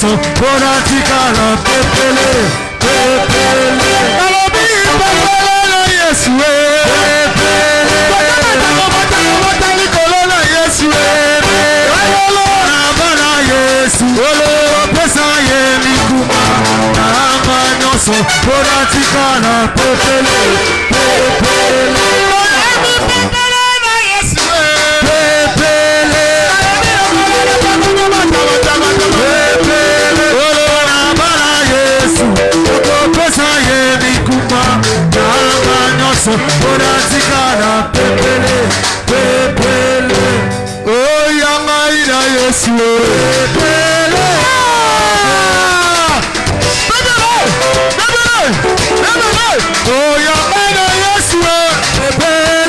nyonso bonatikala pepele pepele alobi pepele na Yesu pepele bata likolo na Yesu ayolo na bana Yesu ole pesa ye mikuma na nyonso bonatikala pepele pepele Bonatikana pepele pepele oh yanga ina Yesu pepele pepele oh yanga ina Yesu pepele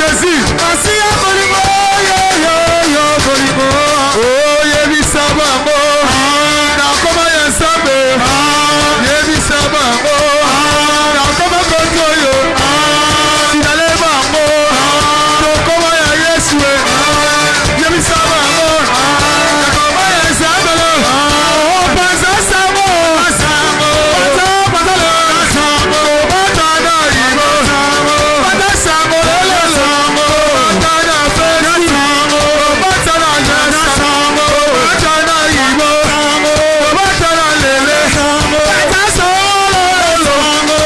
Jésus. Masiya bolimo yo bolimo. Oh yebisa bango. Nakoma ya Nzambe. Yebisa bango. Nakoma koto yo. Sinale bango. Tokoma ya Yesu. Yebisa bango. Nakoma ya Nzambe. Oh panza sango. Sango. Panza lo. Sango. Panza na ibo. Sango. Panza sango lele. Sango. Panza na feri. Sango. Panza na lele. Sango. Panza na ibo. Sango. Panza na lele. Sango. Panza sango lele. Sango.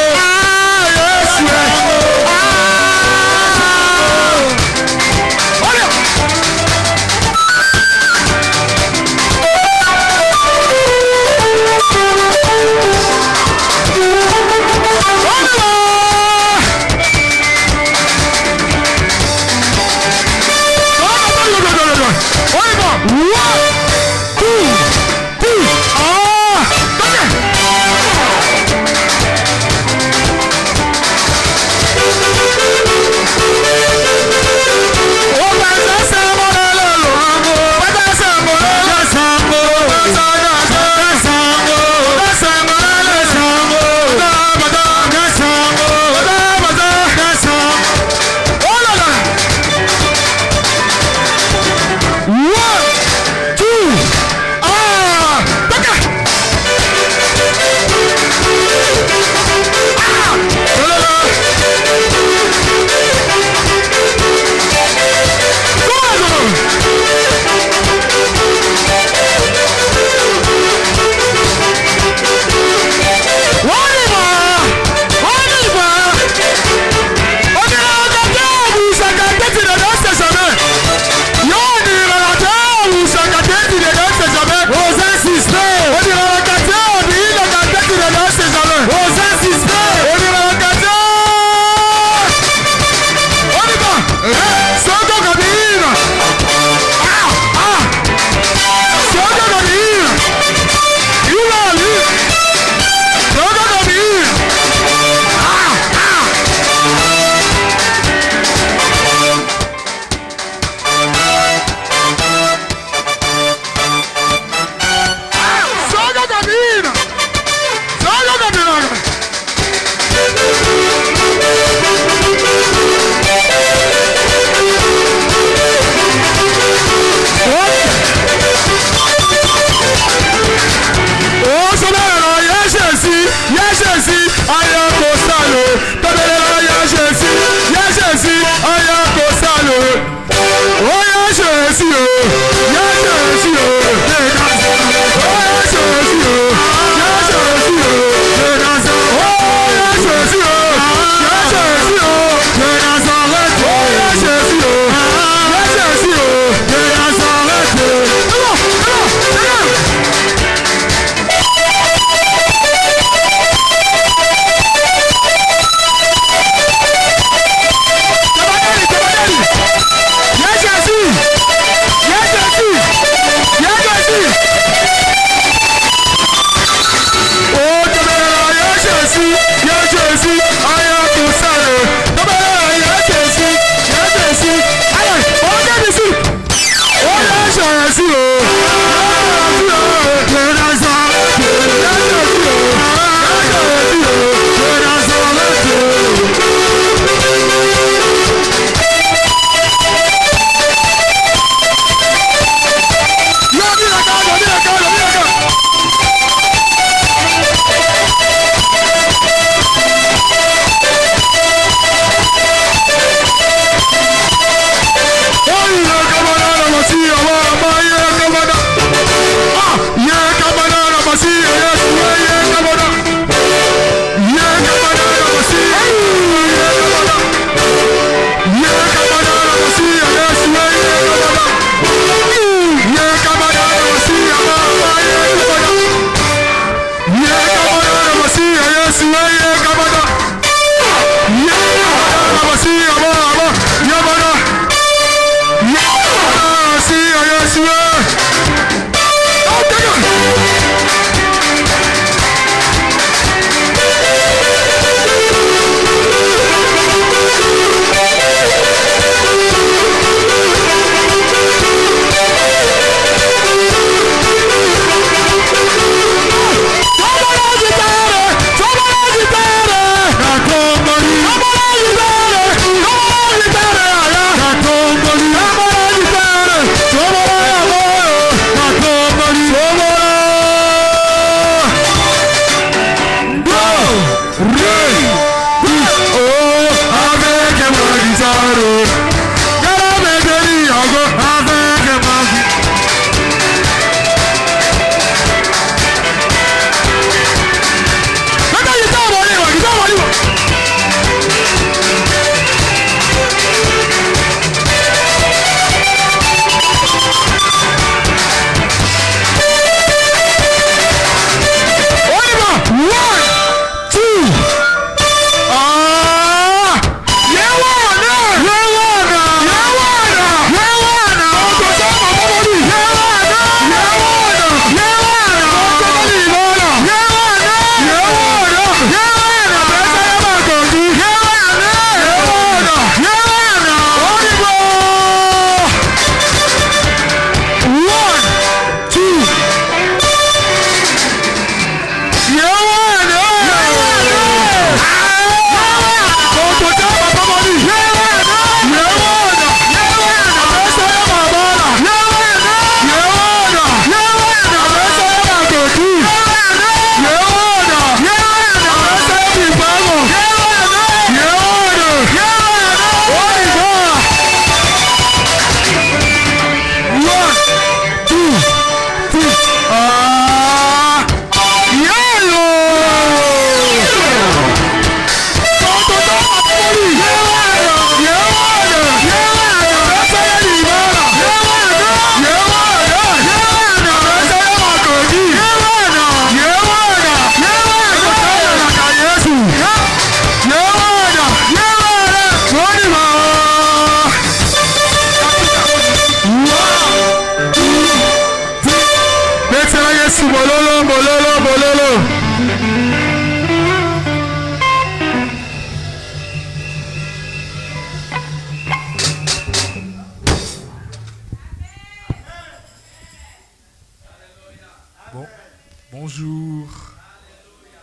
Yesu.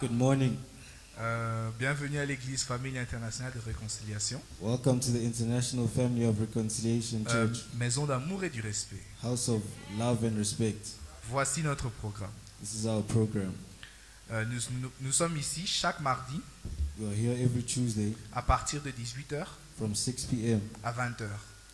Good morning. Bienvenue à l'église Famille Internationale de Réconciliation, Welcome to the International Family of Reconciliation Church, maison d'amour et du respect. House of Love and Respect. Voici notre programme. This is our program. Nous sommes ici chaque mardi We are here every Tuesday à partir de 18h from 6 p.m. à 20h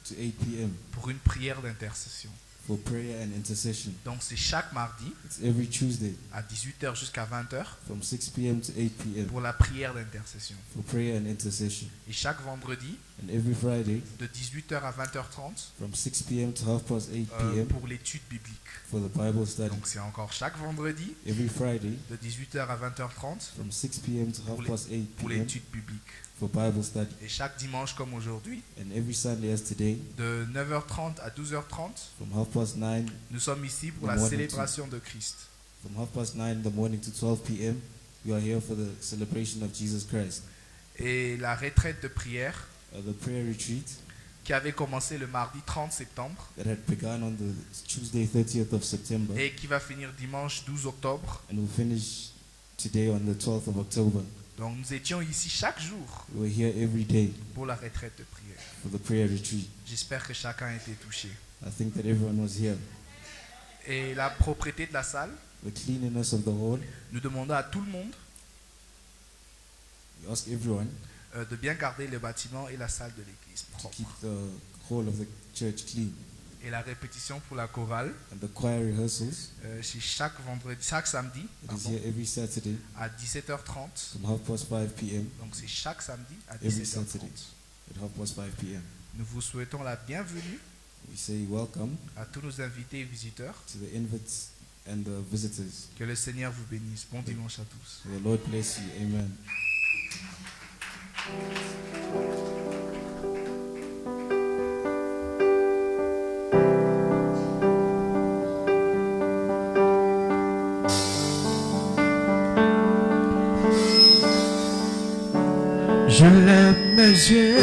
to 8 p.m. pour une prière d'intercession. for prayer and intercession. Donc c'est chaque mardi It's every Tuesday à 18h jusqu'à 20h from 6 p.m. to 8 p.m. pour la prière d'intercession. for prayer and intercession. Et chaque vendredi And every Friday de 18h à 20h30 from 6 p.m. to 8 p.m. pour l'étude biblique. for the Bible study. Donc c'est encore chaque vendredi Every Friday de 18h à 20h30 from 6 p.m. to pour 8 pour p.m. l'étude biblique. for Bible study. Et chaque dimanche comme aujourd'hui, And every Sunday as today de 9h30 à 12h30, from 9:30 nous sommes ici pour The la morning célébration de Christ. from 9:30 in the morning to 12 p.m. we are here for the celebration of Jesus Christ. Et la retraite de prière The prayer retreat qui avait commencé le mardi 30 septembre that had begun on the Tuesday 30th of September et qui va finir dimanche 12 octobre. and will finish today on the 12th of October. Donc nous étions ici chaque jour We were here every day pour la retraite de prière. for the prayer retreat. J'espère que chacun a été touché. I think that everyone was here. Et la propreté de la salle, The cleanliness of the hall, nous demandons à tout le monde we ask everyone de bien garder le bâtiment et la salle de l'église to propre. keep the hall of the church clean. Et la répétition pour la chorale, And the choir rehearsals, c'est chaque samedi it is here every Saturday à 17h30. from 5 p.m. Donc c'est chaque samedi à Every 17h30. Saturday. at 5 p.m. Nous vous souhaitons la bienvenue We say welcome à tous nos invités et visiteurs. to the invites and the visitors. Que le Seigneur vous bénisse. Bon dimanche à tous. May the Lord bless you. Amen. Je lève mes yeux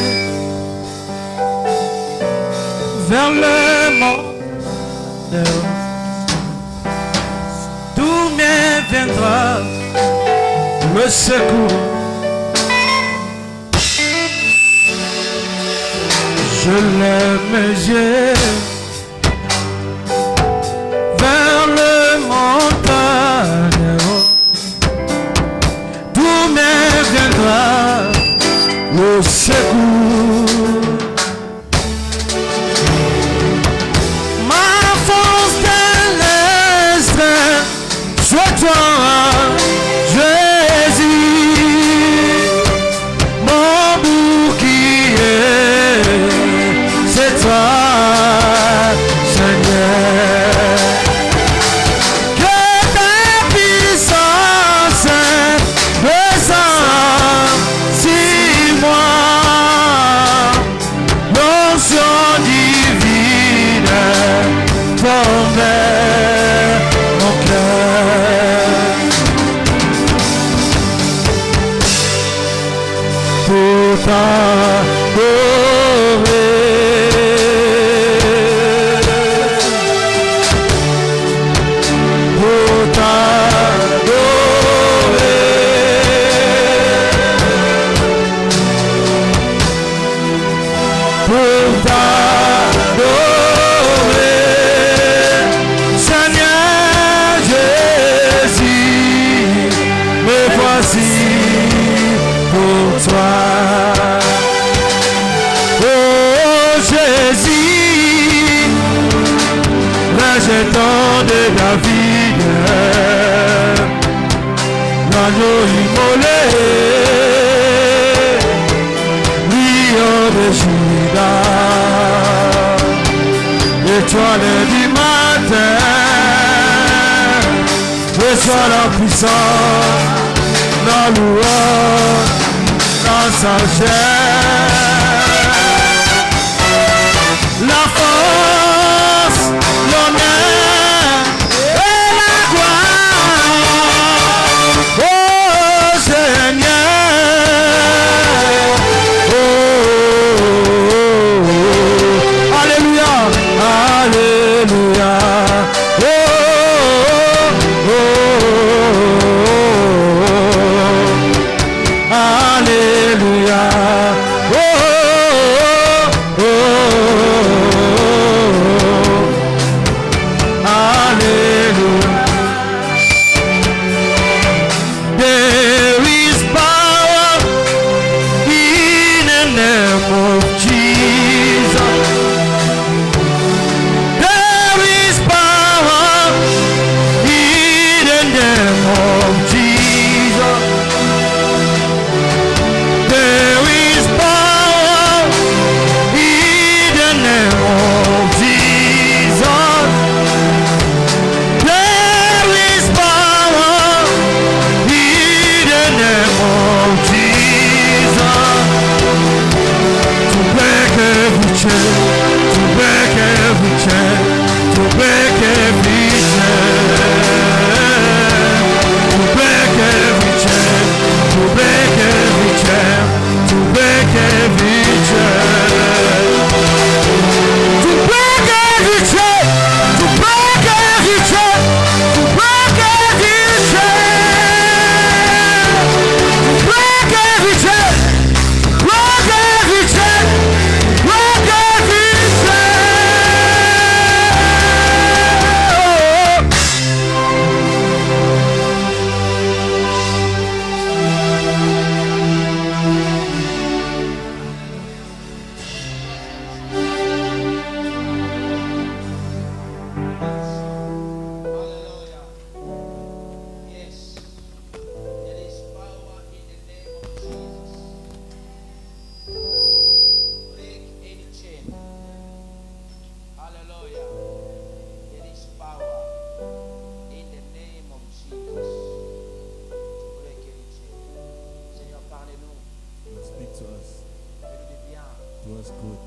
vers le monde, d'où me viendra le secours. Je lève mes yeux vers le montagne, d'où me viendra le secours. Ma force terrestre, c'est toi, Jésus, mon bouclier, c'est toi, Seigneur. Que ta puissance descende sur moi, l'onction divine tombe mon cœur. Pour t'adorer, pour t'adorer, pour t'adorer, Seigneur Jésus, me voici pour toi. Oh Jésus, rejetant de David, l'agneau immolé, Rio de Juda, étoile du matin, reçois la puissance, la louange, la sagesse, la force, l'honneur et la gloire. Oh Seigneur, alléluia, alléluia. Oh, oh, oh, oh. to us good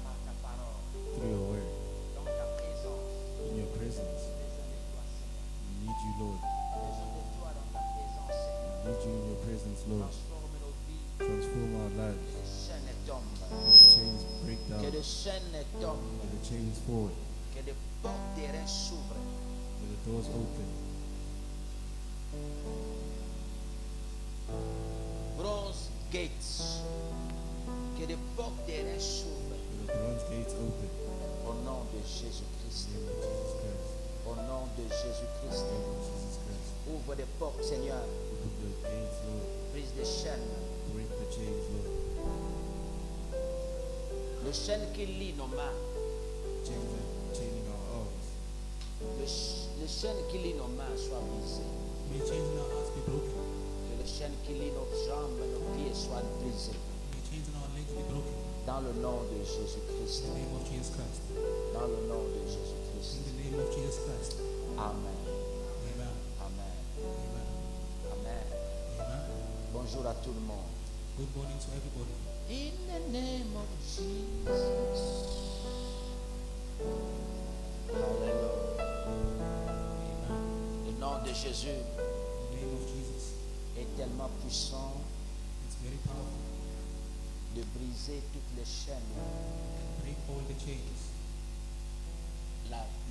par ta parole, through your word. dans ta présence. In your presence, Besoin de toi, Seigneur. we need you, Lord. Besoin de toi dans ta présence, Seigneur. We need you in your presence, Lord. Transforme nos vies. Transform our Que lives. les chaînes tombent. May the chains break down. Que les chaînes tombent. May the chains fall. Que les portes des reins s'ouvrent. May the doors open. Bronze gates. Que les portes des reins s'ouvrent. May the bronze gates open. Au nom de Jésus-Christ. In the name of Jesus Christ. Au nom de Jésus-Christ. In the name of Jesus Christ. Ouvre les portes, Seigneur. Open the gates, Lord. Brise des chaînes. Break the chains, Lord. Les chaînes qui lient nos mains. Chains are chaining our arms. Les chaînes qui lient nos mains soient brisées. May chains in our hearts be broken. Que les chaînes qui lient nos jambes et nos pieds soient brisées. May chains in our legs be broken. Dans le nom de Jésus-Christ. In the name of Jesus Christ. Dans le nom de Jésus-Christ. In the name of Jesus Christ. Amen. Amen. Amen. Amen. Amen. Amen. Bonjour à tout le monde. Good morning to everybody. In the name of Jesus. Hallelujah. Amen. Le nom de Jésus The name of Jesus. est tellement puissant It's very powerful. de briser toutes les chaînes. Break all the chains.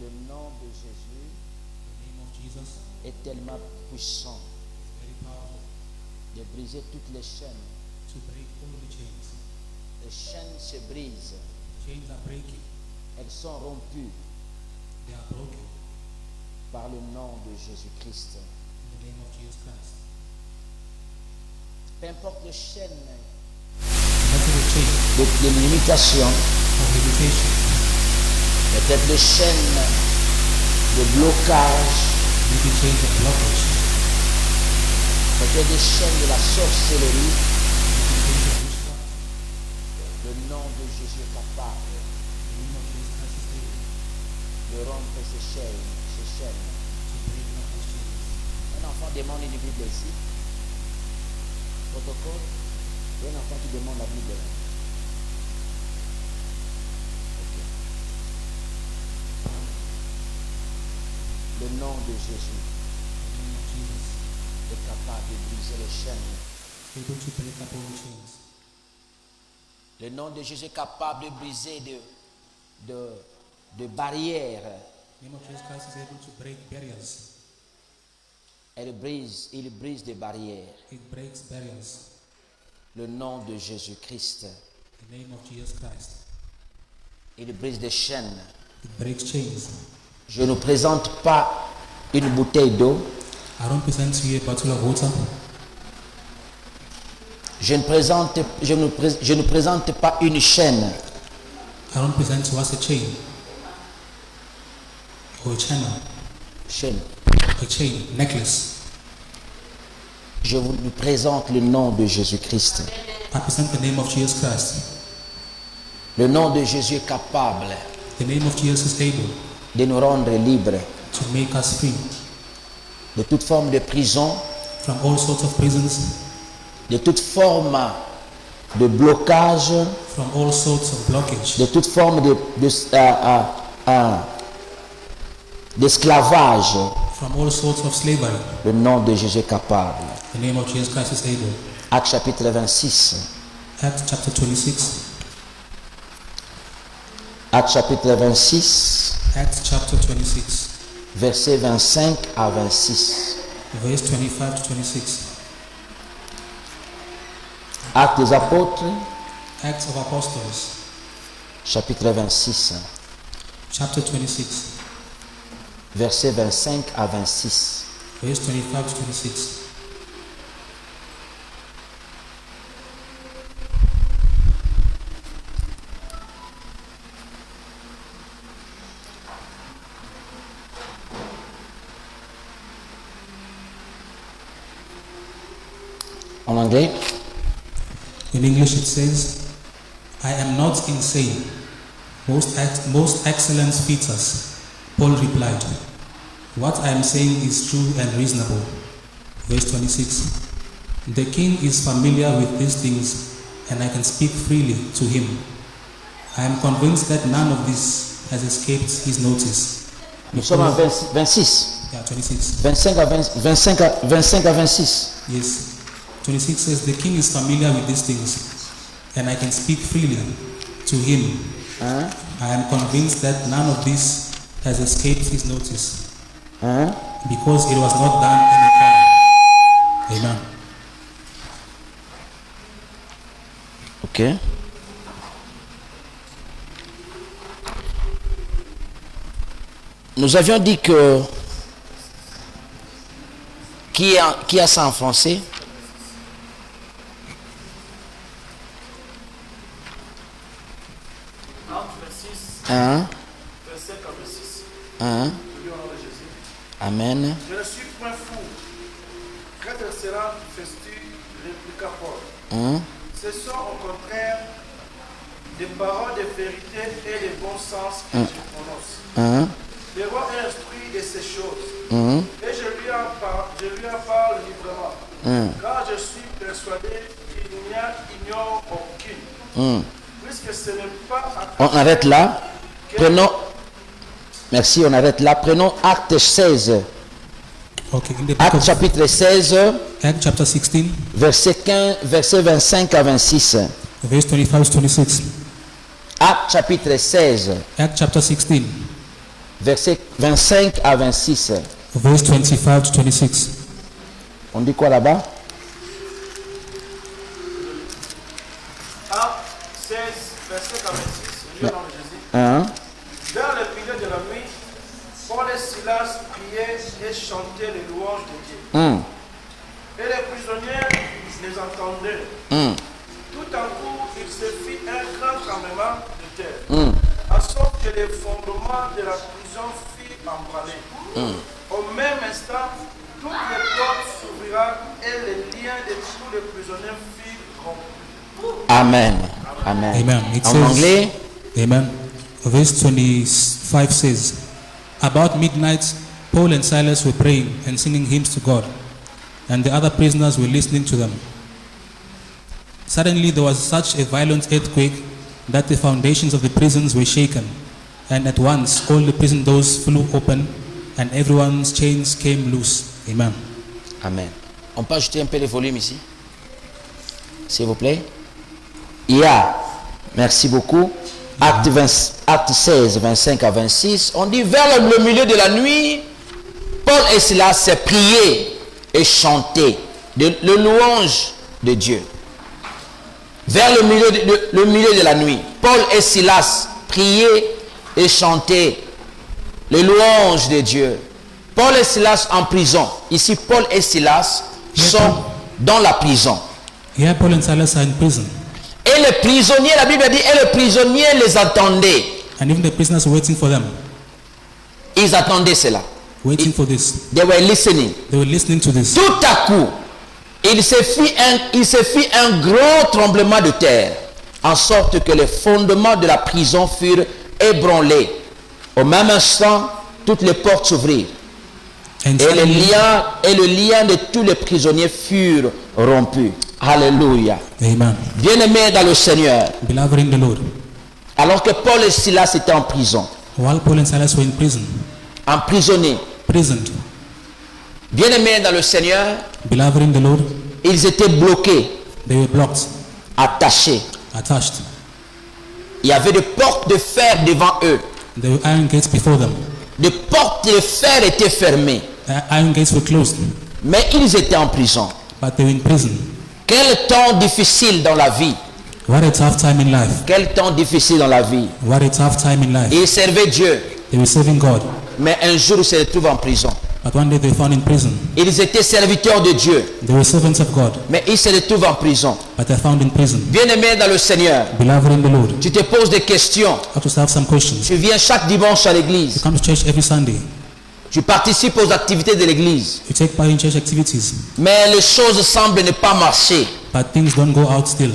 Le nom de Jésus The name of Jesus est tellement puissant is very powerful de briser toutes les chaînes. to break all the chains. Les chaînes se brisent. Chains are breaking. Elles sont rompues They are broken. par le nom de Jésus-Christ. In the name of Jesus Christ. Peu importe les chaînes Whatever the chain de limitation, of limitation, peut-être les chaînes de blocage, maybe chains of blockage, peut-être des chaînes de la sorcellerie, maybe chains of witchcraft, le nom de Jésus est capable the name of Jesus Christ is able de rompre ces chaînes. to break up these chains. Un enfant demande une Bible ici. Protocole. Il y a un enfant qui demande la Bible. Ok. Le nom de Jésus The name of Jesus est capable de briser les chaînes. is able to break up all the chains. Le nom de Jésus est capable de briser de barrières. The name of Jesus Christ is able to break barriers. Il brise des barrières. It breaks barriers. Le nom de Jésus-Christ. The name of Jesus Christ. Il brise des chaînes. It breaks chains. Je ne présente pas une bouteille d'eau. I don't present to you a bottle of water. Je ne présente pas une chaîne. I don't present to us a chain or a channel, Chaîne. a chain, necklace. Je vous présente le nom de Jésus-Christ. I present the name of Jesus Christ. Le nom de Jésus est capable The name of Jesus is able de nous rendre libres to make us free de toute forme de prison, from all sorts of prisons, de toute forme de blocage, from all sorts of blockage, de toute forme d'esclavage. from all sorts of slavery. Le nom de Jésus est capable. The name of Jesus Christ is able. Actes chapitre 26. Acts chapter 26. Actes chapitre 26, Acts chapter 26, versets 25 à 26. verse 25 to 26. Actes des apôtres, Acts of Apostles, chapitre 26, chapter 26, versets 25 à 26. verse 25 to 26. En anglais, In English it says, I am not insane. Most excellent speakers. Paul replied, what I am saying is true and reasonable. Verse 26. The king is familiar with these things, and I can speak freely to him. I am convinced that none of this has escaped his notice. Nous sommes en 26. Yeah, 26. 25 à 26. Yes. 26 says, the king is familiar with these things, and I can speak freely to him. Hein? I am convinced that none of this has escaped his notice, Hein? because it was not done in a corner. Amen. Ok. Nous avions dit que qui a ça en français? Hein? Hein? Amen. Je ne suis point fou. Quand elle sera festive, répliqua Paul. Hein? Ce sont au contraire des paroles de vérité et de bon sens que je prononce. Hein? Le roi est instruit de ces choses. Hein? Et je lui en parle librement. Hein? Car je suis persuadé qu'il n'y ignore aucune. Hein? Puisque ce n'est pas à On arrête là. Prenons. Merci, on arrête là. Prenons Acte 16. Okay, in the book Acte of chapitre 16, Acts chapter 16, verset 25 à 26. verse 25 to 26. Acte chapitre 16, Acts chapter 16, verset 25 à 26. verse 25 to 26. On dit quoi là-bas? Acte 16, verset 46. Je lis au nom de Jésus. Hein? Vers le milieu de la nuit, Paul et Silas priaient et chantaient les louanges de Dieu. Hum, Et les prisonniers les entendaient. hum, Tout à coup, il se fit un grand tremblement de terre, hum, à sorte que les fondements de la prison firent embranler. Au même instant, toutes les portes s'ouvrirent et les liens de tous les prisonniers furent rompus. Amen. Amen. Amen. It En says, anglais, Amen. Verse 25 says, about midnight, Paul and Silas were praying and singing hymns to God, and the other prisoners were listening to them. Suddenly there was such a violent earthquake that the foundations of the prisons were shaken, and at once all the prison doors flew open and everyone's chains came loose. Amen. Amen. On peut ajouter un peu de volume ici? S'il vous plaît. Il y a, merci beaucoup, Acte 16, 25 à 26, on dit vers le milieu de la nuit, Paul et Silas se priaient et chantaient le louange de Dieu. Vers le milieu de la nuit, Paul et Silas priaient et chantaient les louanges de Dieu. Paul et Silas en prison. Ici, Paul et Silas sont dans la prison. Here Paul and Silas are in prison, Et les prisonniers, la Bible dit, et les prisonniers les attendaient. and even the prisoners were waiting for them, Ils attendaient cela. waiting for this. They were listening. They were listening to this. Tout à coup, il se fit un gros tremblement de terre, en sorte que les fondements de la prison furent ébranlés. Au même instant, toutes les portes s'ouvrirent. And Et le lien de tous les prisonniers furent rompus. Alléluia. Amen. Bien-aimés dans le Seigneur, Beloved in the Lord, alors que Paul et Silas étaient en prison, while Paul and Silas were in prison, emprisonnés, prisoned, bien-aimés dans le Seigneur, beloved in the Lord, ils étaient bloqués, they were blocked, attachés. attached. Il y avait des portes de fer devant eux. There were iron gates before them. Des portes de fer étaient fermées, The iron gates were closed, mais ils étaient en prison. but they were in prison. Quel temps difficile dans la vie. What a tough time in life. Quel temps difficile dans la vie. What a tough time in life. Ils servaient Dieu, They were serving God, mais un jour ils se retrouvent en prison. but one day they were found in prison. Ils étaient serviteurs de Dieu, They were servants of God, mais ils se retrouvent en prison. but they're found in prison. Bien-aimés dans le Seigneur, Beloved in the Lord, tu te poses des questions. I have to have some questions. Tu viens chaque dimanche à You l'église. come to church every Sunday. Tu participes aux activités de l'église. You take part in church activities, Mais les choses semblent ne pas marcher. but things don't go out still.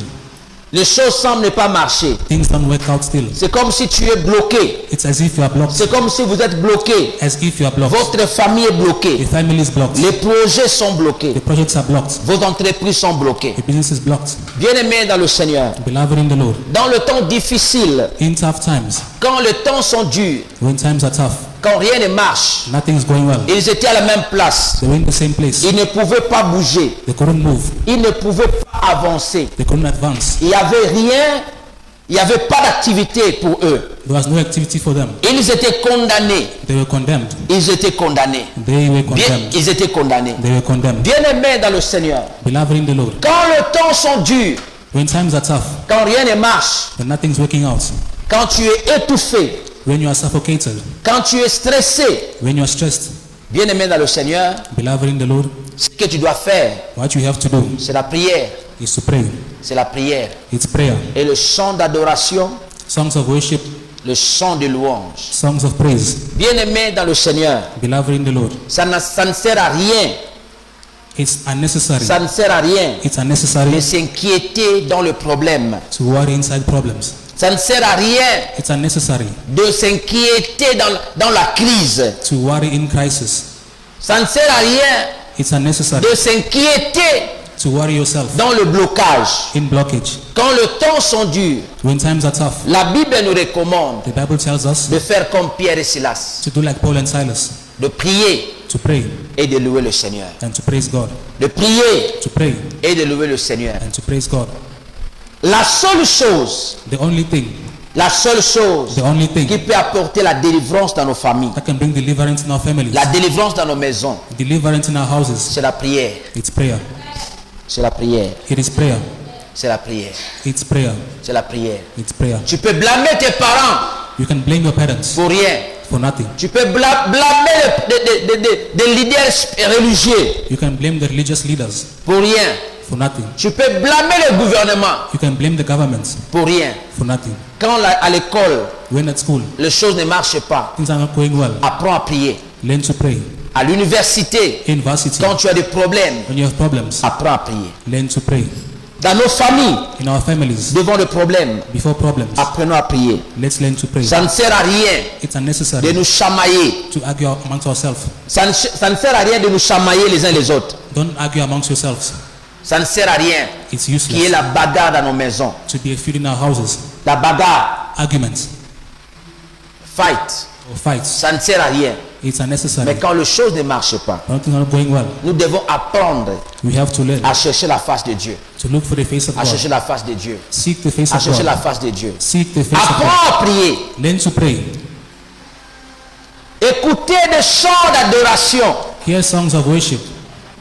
Les choses semblent ne pas marcher. Things don't work out still. C'est comme si tu es bloqué. It's as if you are blocked. C'est comme si vous êtes bloqué. As if you are blocked. Votre famille est bloquée. Your family is blocked. Les projets sont bloqués. The projects are blocked. Vos entreprises sont bloquées. Your business is blocked. Bien-aimés dans le Seigneur, Beloved in the Lord, dans le temps difficile, in tough times, quand les temps sont durs, when times are tough, quand rien ne marche, nothing's going well, ils étaient à la même place. they were in the same place. Ils ne pouvaient pas bouger. They couldn't move. Ils ne pouvaient pas avancer. They couldn't advance. Il n'y avait rien, il n'y avait pas d'activité pour eux. There was no activity for them. Ils étaient condamnés. They were condemned. Ils étaient condamnés. They were Bien, condemned. ils étaient condamnés. They were condemned. Bien-aimés dans le Seigneur, Beloved in the Lord, quand les temps sont durs, when times are tough, quand rien ne marche, when nothing's working out, quand tu es étouffé, when you are suffocated, quand tu es stressé, when you are stressed, bien-aimé dans le Seigneur, beloved in the Lord, ce que tu dois faire, what you have to do c'est la prière. is to pray. C'est la prière. It's prayer. Et le chant d'adoration, Songs of worship, le chant de louange. songs of praise. Bien-aimé dans le Seigneur, Beloved in the Lord, ça ne sert à rien. it's unnecessary. Ça ne sert à rien It's de unnecessary s'inquiéter dans le problème. to worry inside problems. Ça ne sert à rien It's unnecessary de s'inquiéter dans la crise. to worry in crisis. Ça ne sert à rien It's unnecessary de s'inquiéter to worry yourself dans le blocage. in blockage. Quand le temps sont durs, When times are tough, la Bible nous recommande the Bible tells us de faire comme Pierre et Silas, to do like Paul and Silas, de prier to pray et de louer le Seigneur. and to praise God. De prier To pray et de louer le Seigneur. and to praise God. La seule chose, The only thing qui peut apporter la délivrance dans nos familles, that can bring deliverance in our families, la délivrance dans nos maisons, deliverance in our houses, c'est la prière. it's prayer. C'est la prière. It is prayer. C'est la prière. It's prayer. C'est la prière. It's prayer. Tu peux blâmer tes parents You can blame your parents pour rien. for nothing. Tu peux blâmer des leaders religieux You can blame the religious leaders pour rien. for nothing. Tu peux blâmer le gouvernement You can blame the governments pour rien. for nothing. Quand à l'école, When at school les choses ne marchent pas, things are not going well, apprends à prier. learn to pray. À l'université, University, quand tu as des problèmes, when you have problems, apprends à prier. learn to pray. Dans nos familles, In our families, devant le problème, before problems, apprenons à prier. let's learn to pray. Ça ne sert à rien It's de unnecessary nous chamailler. to argue amongst ourselves. Ça ne sert à rien de nous chamailler les uns les autres. Don't argue amongst yourselves. Ça ne sert à rien It's qu'il y ait useless la bagarre dans nos maisons. to be a feud in our houses. La bagarre, Arguments fight, or fights. ça ne sert à rien. It's Mais unnecessary. quand les choses ne marchent pas, When things are not going well, nous devons apprendre we have to learn à chercher la face de Dieu. to look for the face of À chercher God. la face de Dieu. Seek the face À of chercher la God. face de Dieu. Seek the face of God. Apprends à prier. Learn to pray. Écoutez des chants d'adoration. Hear songs of worship.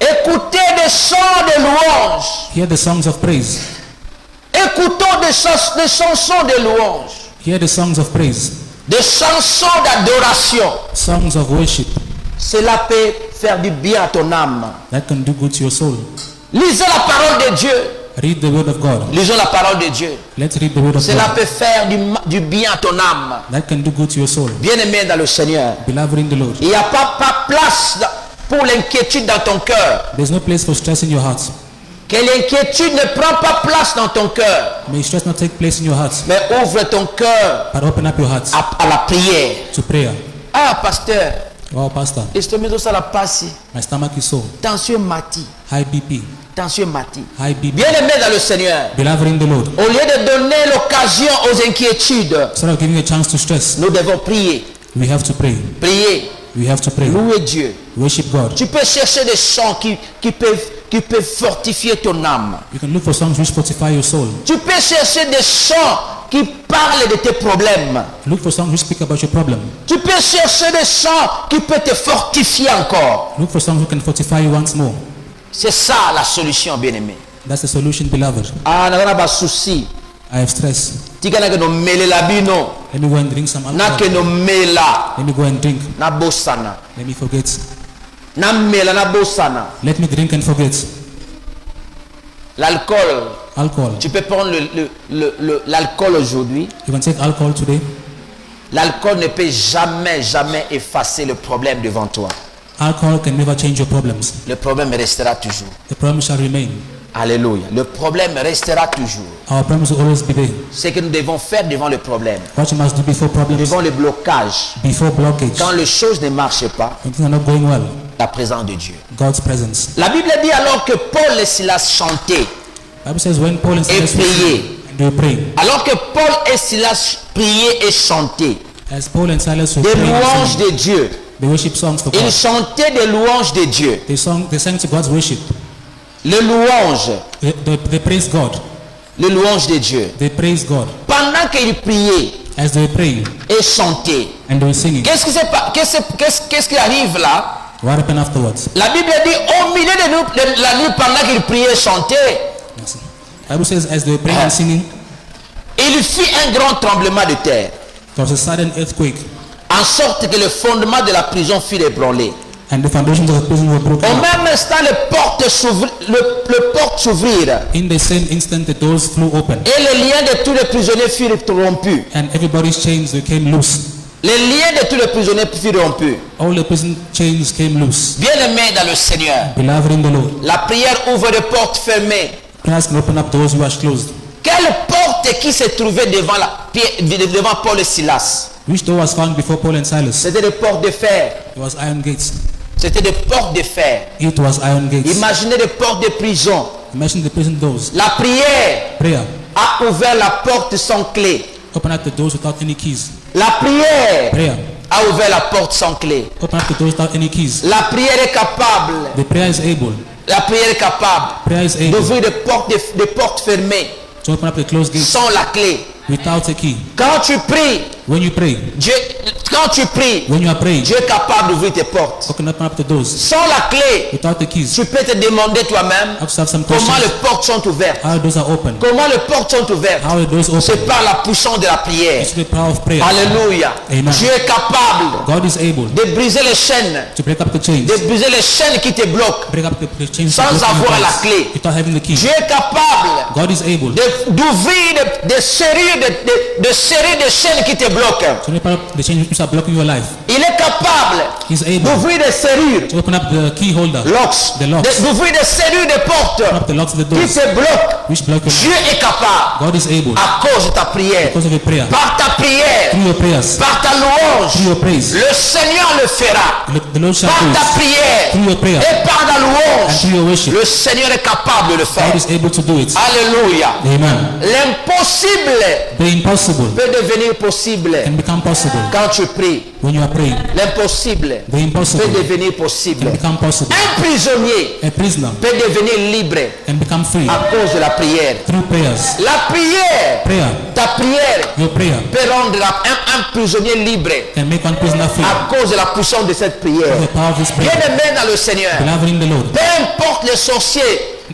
Écoutez des chants de louange. Hear the songs of praise. Écoutons des chansons de louange. Hear the songs of praise. Des chansons d'adoration. Songs of worship Cela peut faire du bien à ton âme. that can do good to your soul. Lisez la parole de Dieu. Read the word of God. Lisons la parole de Dieu. Let's read the word of Cela God. peut faire du bien à ton âme. That can do good to your soul. Bien-aimé dans le Seigneur, Beloved in the Lord, il n'y a pas place pour l'inquiétude dans ton cœur. there's no place for stress in your heart. Que l'inquiétude ne prend pas place dans ton cœur. May stress not take place in your heart, Mais ouvre ton cœur but open up your heart à la prière. to prayer. Ah, pasteur, Wow, Pastor, estomac ça la passe. my stomach is sore. Tension mati. High BP. Tension mati. High BP. Bien-aimé dans le Seigneur, Beloved in the Lord, au lieu de donner l'occasion aux inquiétudes, instead of giving a chance to stress, nous devons prier. we have to pray. Prier. We have to pray. Louer Dieu. Worship God. Tu peux chercher des chants qui peuvent fortifier ton âme. You can look for songs which fortify your soul. Tu peux chercher des chants qui parlent de tes problèmes. Look for songs which speak about your problem. Tu peux chercher des chants qui peuvent te fortifier encore. Look for songs who can fortify you once more. C'est ça la solution, bien-aimé. That's the solution, beloved. Ah, n'a pas souci. I have stress. Tika na que no mele la bino. Let me go and drink some Na que alcohol. no mela. Let me go and drink. Na bosana. Let me forget. Na mela na bosana. Let me drink and forget. L'alcool. Alcohol. Tu peux prendre l'alcool aujourd'hui. You can take alcohol today. L'alcool ne peut jamais effacer le problème devant toi. Alcohol can never change your problems. Le problème restera toujours. The problem shall remain. Alléluia. Le problème restera toujours. Our problems will always be there. Ce que nous devons faire devant le problème, What you must do before problems, devant le blocage, before blockage, quand les choses ne marchent pas, when things are not going well, la présence de Dieu. God's presence. La Bible dit alors que Paul et Silas chantaient, Bible says when Paul and Et Silas prier. and they were praying, alors que Paul et Silas priaient et chantaient as Paul and Silas were des praying, and louanges singing, de Dieu, they worship songs for ils God. chantaient des louanges de Dieu. They sang to God's worship. Les louanges, They praise God. les louanges de Dieu. They praise God Pendant qu'ils priaient as they were praying et chantaient, and they were singing. qu'est-ce qui arrive là? What happened afterwards? La Bible dit au milieu de la nuit, pendant qu'ils priaient et chantaient, Yes. Bible says as they were praying and singing, il fit un grand tremblement de terre, there was a sudden earthquake, en sorte que le fondement de la prison fut ébranlé. and the foundations of the prison were broken Au up. même instant, les portes s'ouvrirent In the same instant, the doors flew open, et les liens de tous les prisonniers furent rompus. and everybody's chains became loose. Les liens de tous les prisonniers furent rompus. All the prison chains came loose. Bien-aimés dans le Seigneur, Beloved in the Lord, la prière ouvre des portes fermées. Christ can open up doors which are closed. Quelle porte qui se trouvait devant Paul et Silas? Which door was found before Paul and Silas? C'était des portes de fer. It was iron gates. C'était des portes de fer. It was iron gates. Imaginez des portes de prison. Imagine the prison doors. La prière Prayer. a ouvert la porte sans clé. Open up the doors without any keys. La prière Prayer. a ouvert la porte sans clé. Open up the doors without any keys. La prière est capable. The prayer is able. La prière est capable Prayer is able d'ouvrir des portes fermées to open up the closed gates sans la clé. without a key. Quand tu pries, When you pray, quand tu pries, when you are praying, Dieu est capable d'ouvrir tes portes. open up the doors Sans la clé, without the keys. tu peux te demander toi-même You have to have some comment questions. les portes sont ouvertes. How the doors are open. Comment les portes sont ouvertes? How the doors C'est open. par la puissance de la prière. It's the power of prayer. Alléluia. Amen. Dieu est capable God is able de briser les chaînes, to break up the chains. de briser les chaînes qui te bloquent Break up the chains sans that block avoir your la doors clé. without having the key. Dieu est capable God is able d'ouvrir des séries de chaînes qui te bloquent. to open up the chains which are blocking your life. Il est capable He's able d'ouvrir des serrures, to open up the key holder, locks, The locks. d'ouvrir des serrures de portes open up the locks of the qui doors te bloquent. which block your Dieu life. est capable God is able à cause de ta prière, because of your prayer, par ta prière, through your prayers, par ta louange. through your praise. Le Seigneur le fera. The Lord shall Par do ta it. prière Through your prayer et par ta and louange, through your worship. le Seigneur est capable de le faire. God is able to do it. Alléluia. Amen. L'impossible The impossible peut devenir possible can become possible quand tu pries. when you are praying. L'impossible The impossible peut devenir possible. can become possible. Un prisonnier A prisoner peut devenir libre can become free à cause de la prière. through prayers. La prière, Prayer, ta prière your prayer peut rendre un prisonnier libre can make one prisoner free à cause de la puissance de cette prière. through the power of this prayer. Bien-aimé dans le Seigneur, Beloved in the Lord, peu importe les sorciers,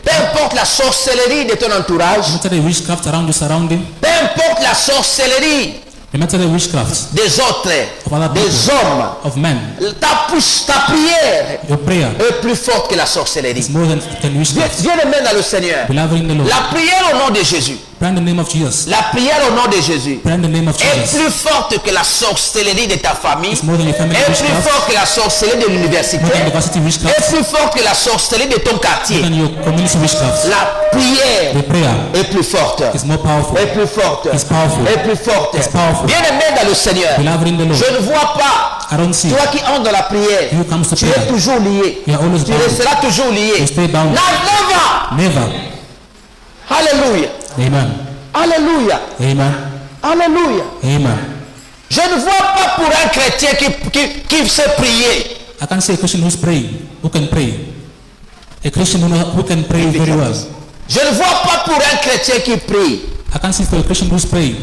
peu importe la sorcellerie de ton entourage, no matter the witchcraft around you surrounding, peu importe la sorcellerie no matter the witchcraft des autres, of other des people, hommes, of men, ta prière your prayer est plus forte que la sorcellerie. is more than witchcraft. Bien-aimé dans le Seigneur, Beloved in the Lord, la prière au nom de Jésus, pray in the name of Jesus. la prière au nom de Jésus Pray in the name of est Jesus. plus forte que la sorcellerie de ta famille, It's more than your family est plus witchcraft, forte que la sorcellerie de l'université, more than the varsity est witchcraft, plus forte que la sorcellerie de ton more quartier. than your community witchcraft. La prière The prayer est plus forte, is more powerful. est plus forte, It's powerful. est plus forte. It's powerful. Bien-aimé dans le Seigneur, Beloved in the Lord, je ne vois pas, I don't see. toi qui entres dans la prière, You comes to tu es prayer. toujours lié. You are always Tu bound. resteras toujours lié. You stay bound. Never. Never. Alléluia. Amen. Alléluia. Amen. Alléluia. Amen. Je ne vois pas pour un chrétien qui sait prier. I can't say a Christian who's praying, who can pray. A Christian who can pray very well. Je ne vois pas pour un chrétien qui prie I can't see for a Christian who's praying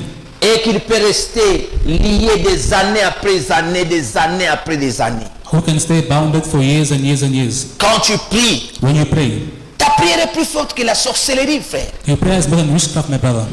et qu'il peut rester lié des années après années, des années après des années. who can stay bounded for years and years and years. Quand tu pries, When you pray, ta prière est plus forte que la sorcellerie, frère. your prayer is more than witchcraft, my brother.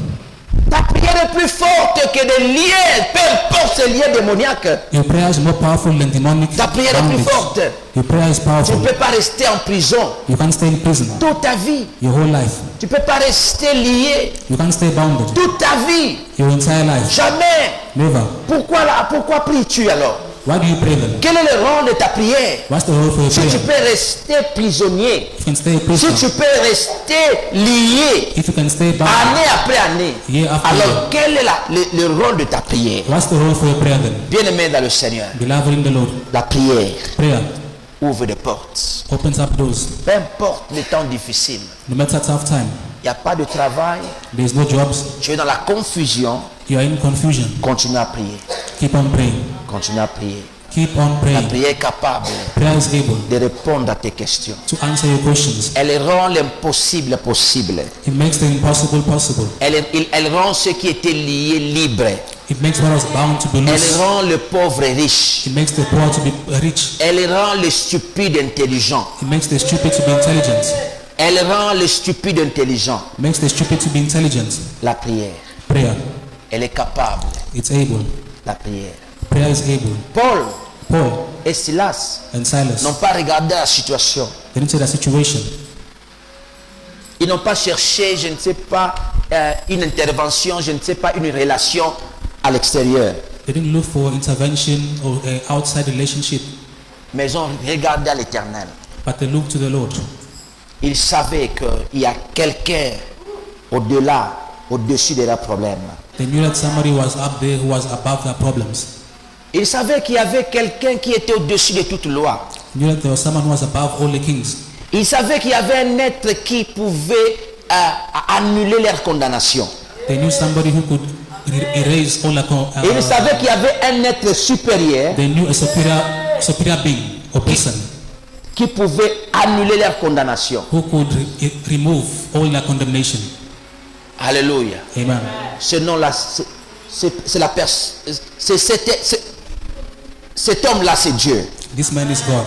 Ta prière est plus forte que des liens, peu importe ces liens démoniaques. Your prayer is more powerful than demonic Ta prière est plus bondage. forte. Your prayer is Tu powerful. ne peux pas rester en prison You can't stay in prison toute ta vie. your whole life. Tu ne peux pas rester lié You can't stay bounded toute ta vie. your entire life. Jamais. Never. Pourquoi pries-tu alors? Why do you pray then? Quel est le rôle de ta prière? What's the role for your Si tu prayer? peux rester prisonnier, You can stay a si prisoner. tu peux rester lié If you can stay bound, année après année, year after alors year. quel est le rôle de ta prière? What's the role for your prayer then? Bien-aimé dans le Seigneur, Beloved in the Lord, la prière prayer ouvre des portes. opens up doors. Peu importe les temps difficiles, No matter tough time, il n'y a pas de travail, there's no jobs, tu es dans la confusion, you are in confusion. continue à prier, Keep on praying. continue à prier. Keep on La praying. prière est capable Prayer is able de répondre à tes questions. to answer your questions. Elle rend l'impossible possible. It makes the impossible possible. Elle rend ce qui était lié libre. It makes what was bound to be Elle loose. rend le pauvre riche. It makes the poor to be rich. Elle rend le stupide intelligent. It makes the stupid to be intelligent. Elle rend le stupide intelligent. It makes the stupid to be intelligent. La prière, Prayer, elle est capable. it's able. La prière. Prayer is able. Paul Paul et Silas and Silas, n'ont pas regardé la situation. they didn't see the situation. Ils n'ont pas cherché, je ne sais pas, une intervention, je ne sais pas, une relation à l'extérieur. They didn't look for intervention or outside relationship, Mais ils ont regardé à l'éternel. but they looked to the Lord. Ils savaient qu'il y a quelqu'un au-delà, au-dessus de leurs problèmes. They knew that somebody was up there who was above their problems. Ils savaient qu'il y avait quelqu'un qui était au-dessus de toute loi. They knew that there was someone who was above all the kings. Ils savaient qu'il y avait un être qui pouvait annuler leur condamnation. They knew somebody who could erase all the Et ils savaient qu'il y avait un être supérieur they knew a superior being or person qui pouvait annuler leur condamnation. who could remove all their condemnation. Alléluia. Amen. Ce nom-là, c'est la personne. Cet homme-là, c'est Dieu. This man is God.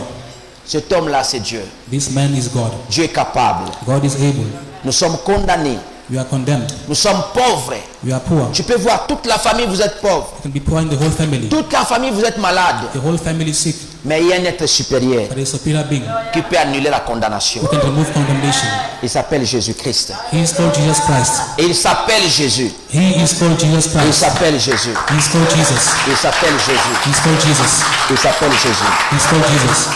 Cet homme-là, c'est Dieu. This man is God. Dieu est capable. God is able. Nous sommes condamnés. We are condemned. Nous sommes pauvres. We are poor. Tu peux voir toute la famille, vous êtes pauvres. You can be poor in the whole family. Toute la famille, vous êtes malade. The whole family is sick. Mais il y a un être supérieur But a superior being qui peut annuler la condamnation. who can remove condemnation. Il s'appelle Jésus-Christ. He is called Jesus Christ. Et il s'appelle Jésus. He is called Jesus Il Christ. s'appelle Jésus. He is called Jesus. Il s'appelle Jésus. He is called Jesus. Il s'appelle Jésus. He is called Jesus.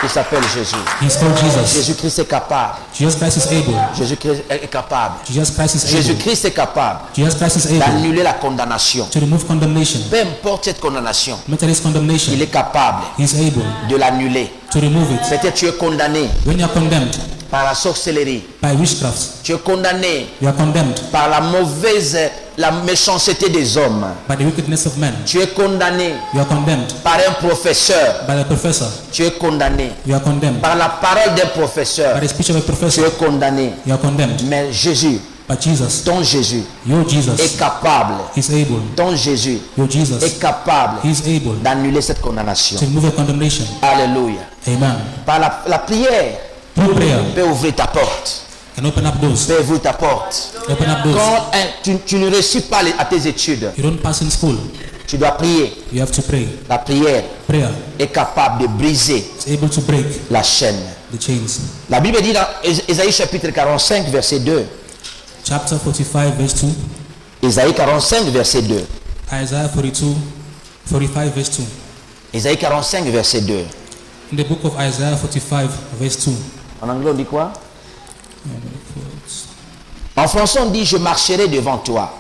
Il s'appelle Jésus. He is called Jesus. Jésus-Christ est capable. Jesus Christ is able. Jésus-Christ est capable. Jesus Christ is able. Jésus-Christ est capable Jesus Christ is able d'annuler la condamnation. to remove condemnation. Peu importe cette condamnation, No matter this condemnation, il est capable he is able de l'annuler. to remove it. Peut-être tu es condamné When you are condemned par la sorcellerie. by witchcraft, Tu es condamné you are condemned par la méchanceté des hommes. by the wickedness of men. Tu es condamné You are condemned par un professeur. by the professor. Tu es condamné You are condemned par la parole d'un professeur. by the speech of a Tu professor. es condamné. You are condemned. Mais Jésus, But Jesus, ton Jésus, your est Jesus, capable. is able. Ton Jésus Your Jesus est capable he is able d'annuler cette condamnation. to remove a condemnation. Alléluia. Amen. Par la prière, Through prayer, peut ouvrir ta porte. can open up doors. Peut ouvrir ta porte. Open up doors. Quand tu ne réussis pas à tes études, You don't pass in school. tu dois prier. You have to pray. La prière Prayer est capable de briser is able to break la chaîne. the chains. La Bible dit dans Ésaïe chapitre 45, verset 2. Chapter 45, verse 2. Ésaïe 45, verset 2. Isaiah 45, verse 2. Ésaïe 45, verset 2. In the book of Isaiah 45, verse 2. En anglais, on dit quoi? En français, on dit: je marcherai devant toi.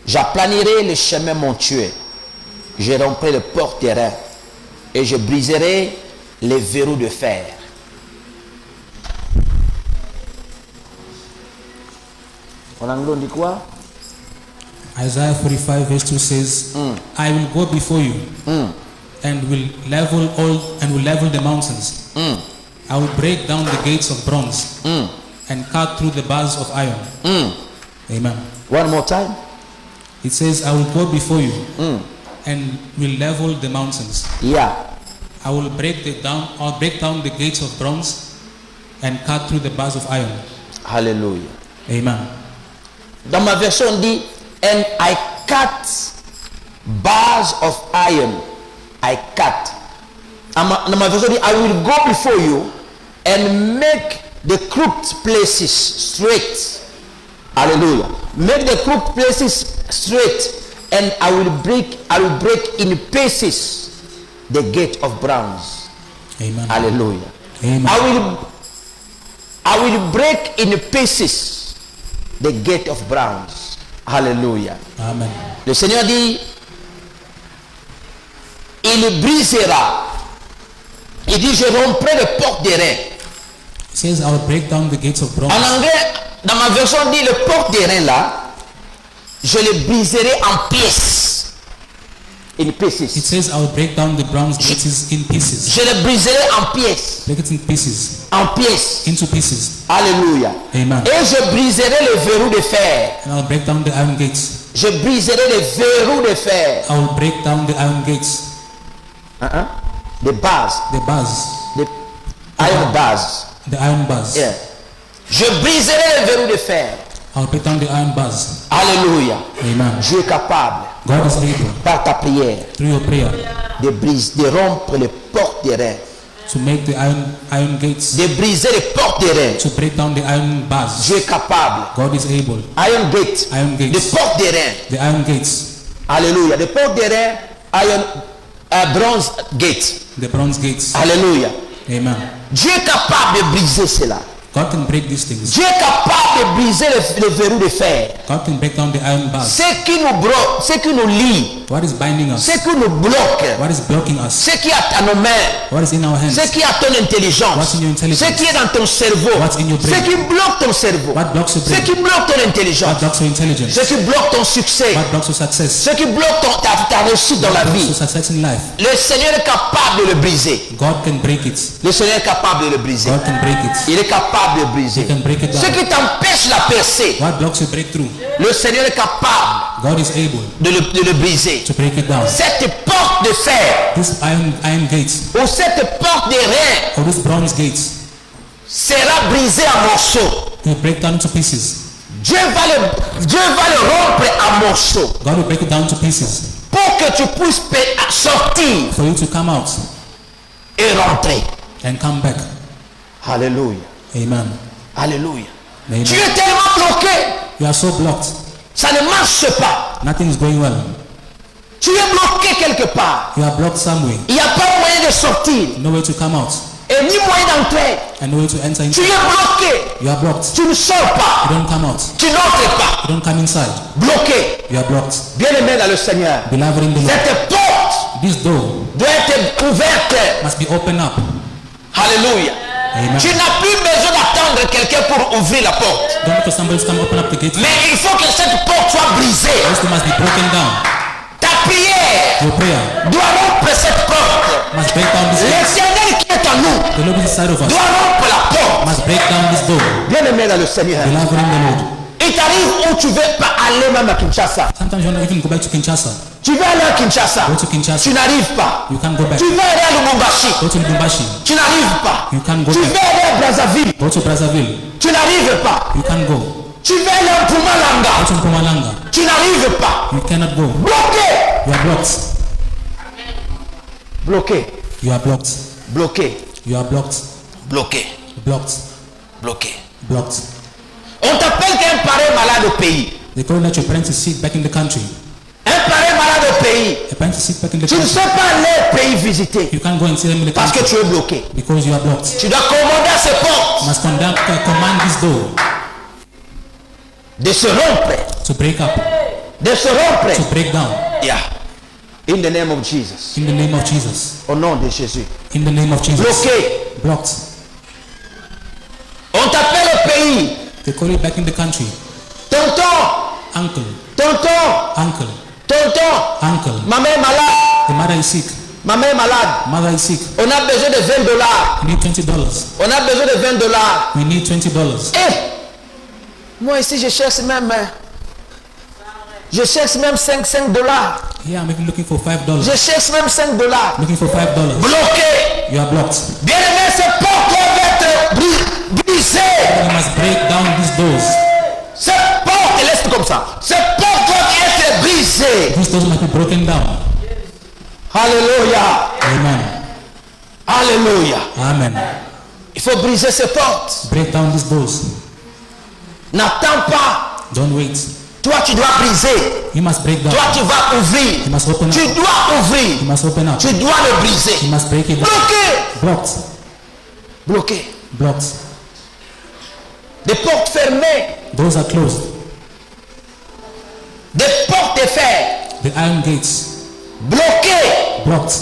J'aplanirai les chemins montueux. Je romprai le port-terrain et je briserai les verrous de fer. En anglais, on dit quoi? Isaiah 45, verse 2 says, I will go before you and will level the mountains. I will break down the gates of bronze and cut through the bars of iron. Amen. One more time. It says, I will go before you and will level the mountains. Yeah. I will break down the gates of bronze and cut through the bars of iron. Hallelujah. Amen. Dans ma version, on dit: and I cut bars of iron. I cut. Dans ma version, on dit: I will go before you and make the crooked places straight. Hallelujah. Make the crooked places straight, and I will break in pieces the gate of bronze. Amen. Hallelujah. Amen. I will break in pieces the gate of bronze. Hallelujah. Amen. Le Seigneur dit, il brisera. Il dit, je romprai les portes des reins. It says, I will break down the gates of bronze. En anglais, dans ma version, on dit, les portes des reins là, je les briserai en pièces. In It pieces. says, I will break down the bronze gates in pieces. Je les briserai en pièces. Break it in pieces. En pièces. Into pieces. Alléluia. Amen. Et je briserai les verrous de fer. And I will break down the iron gates. Je briserai les verrous de fer. I will break down the iron gates. Les bases. The bars. Les iron bars. The iron bars. Yeah. Je briserai les verrous de fer. I will break down the iron bars. Alléluia. Amen. Dieu est capable, God is able, par ta prière, through your prayer, de rompre les portes des reins. to make the iron gates, De briser les portes des reins. to break down the iron bars. Dieu est capable. God is able. Iron gate. Iron Les gates. portes des reins. The iron gates. Alléluia. Les portes des reins. Bronze gate. The bronze gates. Alléluia. Amen. Dieu est capable de briser cela. God can break these things. Dieu est capable de briser les verrous de fer. God can break down the iron bars. Ce qui nous lie, What is binding us? ce qui nous bloque, What is blocking us? ce qui est à nos mains, What is in our hands? ce qui est à ton intelligence, What's in your intelligence? ce qui est dans ton cerveau, What's in your brain? ce qui bloque ton cerveau, What blocks your ce brain? qui bloque ton intelligence, What blocks your intelligence? ce qui bloque ton succès, What blocks your success? ce qui bloque ta réussite dans la What blocks vie. your success in life? Le Seigneur est capable de le briser. God can break it. Le Seigneur est capable de le briser. God can break it. Il est capable de briser. He can break it Ce down. qui t'empêche la percée, What blocks your breakthrough? le Seigneur est capable God is able de le briser. to break it down. Cette porte de fer This iron gates ou cette porte de reins or this bronze gates sera brisée en morceaux. will break down into pieces. Dieu va le rompre en morceaux God will break it down to pieces pour que tu puisses sortir for you to come out et rentrer. and come back. Alléluia. Amen. Alléluia. Amen. Tu es tellement bloqué, You are so blocked. ça ne marche pas. Nothing is going well. Tu es bloqué quelque part. You are blocked somewhere. Il n'y a pas moyen de sortir No way to come out et ni moyen d'entrer. and no way to enter Tu into. es bloqué. You are blocked. Tu ne sors pas. You don't come out. Tu n'entres pas. You don't come inside. Bloqué. You are blocked. Bien-aimé dans le Seigneur, Beloved in the Lord, cette porte this door doit être ouverte. must be opened up. Alléluia. Amen. Tu n'as plus besoin d'attendre quelqu'un pour ouvrir la porte. Don't wait for somebody to come open up the gate. Mais il faut que cette porte soit brisée. This door must be broken down. Ta prière Your prayer doit rompre cette porte. must break down this gate. L'éternel qui est en nous The Lord is inside of us. doit rompre la porte. Must break down this door. Bien-aimé dans le Seigneur, Beloved in the Lord. il t'arrive où tu veux pas aller même à Kinshasa. Sometimes you don't even go back to Kinshasa. Tu veux aller à Kinshasa. Go to Kinshasa. Tu n'arrives pas. You can't go back. Tu veux aller à Lubumbashi. Go to Lubumbashi. Tu n'arrives pas. You can't go Tu veux back. aller à Brazzaville. Go to Brazzaville. Tu n'arrives pas. You can't go. Tu veux aller à Go Mpumalanga. to Mpumalanga. Tu n'arrives pas. You cannot go. Bloqué. You are blocked. Bloqué. You are blocked. Bloqué. You are blocked. Bloqué. Blocked. Bloqué. Blocked. On t'appelle qu'un parent malade au pays. They call that your parents is sick back in the country. Un parent malade au pays. Your parents is sick back in the Tu ne country. sais pas aller au pays visiter. You can't go and see them in the Parce que country tu es bloqué. because you are blocked. Tu dois commander à ces You portes must command this door de se rompre. to break up, De se rompre. to break down. Yeah. In the name of Jesus. In the name of Jesus. Au nom de Jésus. In the name of Jesus. Bloqué. Blocked. On t'appelle au pays. They call it back in the country. Tonton. Uncle, Tonton. uncle, Tonton. uncle. Maman est malade. The mother is sick. Maman est malade. Mother is sick. On a besoin de $20. We need $20. On a besoin de $20. We need $20. Moi ici je cherche même. Je cherche même $5. Here I'm even looking for $5. Je cherche même $5. Looking for $5. Bloqué. You are blocked. Bien aimé, ces portes doivent être brisées. You must break down these doors. Ces portes, laisse comme ça. Ces portes doivent être brisées. These doors must be broken down. Alléluia. Amen. Alléluia. Amen. Il faut briser ces portes. Break down these doors. N'attends pas. Don't wait. Toi, tu dois briser. You must break down. Toi, tu vas ouvrir. You must open Tu up. dois ouvrir. You must open up. Tu dois le briser. You must break it down. Bloqué. Blocked. Bloqué. Blocked. Des portes fermées. Those are closed. Des portes de fer. The iron gates. Bloquées. Blocked.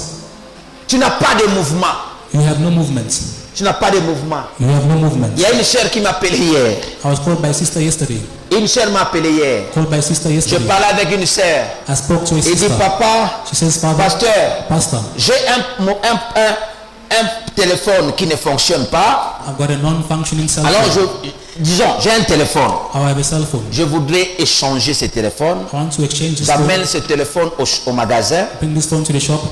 Tu n'as pas de mouvement. You have no movement. Tu n'as pas de mouvement. You have no movement. Il y a une sœur qui m'a appelé hier. I was called by a sister yesterday. Une sœur m'a appelé hier. Called by a sister Je yesterday. parlais avec une sœur. I spoke to a Il dit, sister. papa, She says, Father, pasteur, Pastor, j'ai un téléphone qui ne fonctionne pas. I've got a non-functioning cell Alors, phone. disons, j'ai un téléphone. I have a cell phone. Je voudrais échanger ce téléphone. I want to exchange this phone. J'amène ce téléphone au magasin, Bring this phone to the shop.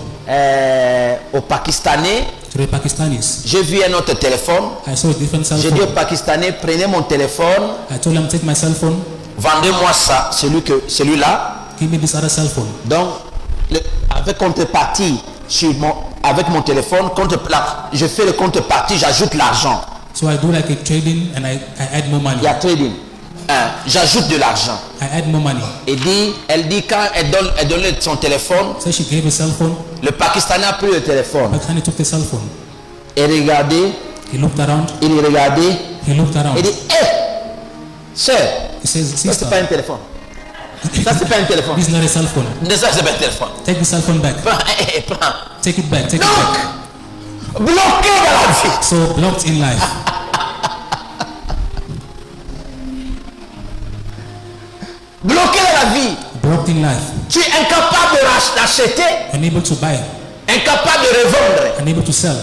au Pakistanais. To the Pakistanis. J'ai vu un autre téléphone. I saw a different cell J'ai dit au phone. Pakistanais, prenez mon téléphone, I told them, take my cell phone. vendez-moi ça, celui-là. Give me this other cell phone. Donc, avec contrepartie, avec mon téléphone, je fais le contrepartie, j'ajoute l'argent. So I do like a trading and I add more money. Il y a trading. J'ajoute de l'argent. I add more money. Elle dit quand elle donne son téléphone, So she gave a cell phone. le Pakistanais a pris le téléphone. Pakistani took the cell phone. Et regardez, He looked around. il regardait, He looked around. il dit, hé, sœur, He says, ça sister, c'est pas un téléphone. Ça c'est pas un téléphone. this is not a cell phone. Ça c'est pas un téléphone. Take the cell phone back. Prends. Take it back. Take it Donc, back. bloqué dans la vie. So blocked in life. Bloqué dans la vie. Blocked in life. Tu es incapable d'acheter, Unable to buy. incapable de revendre. Unable to sell.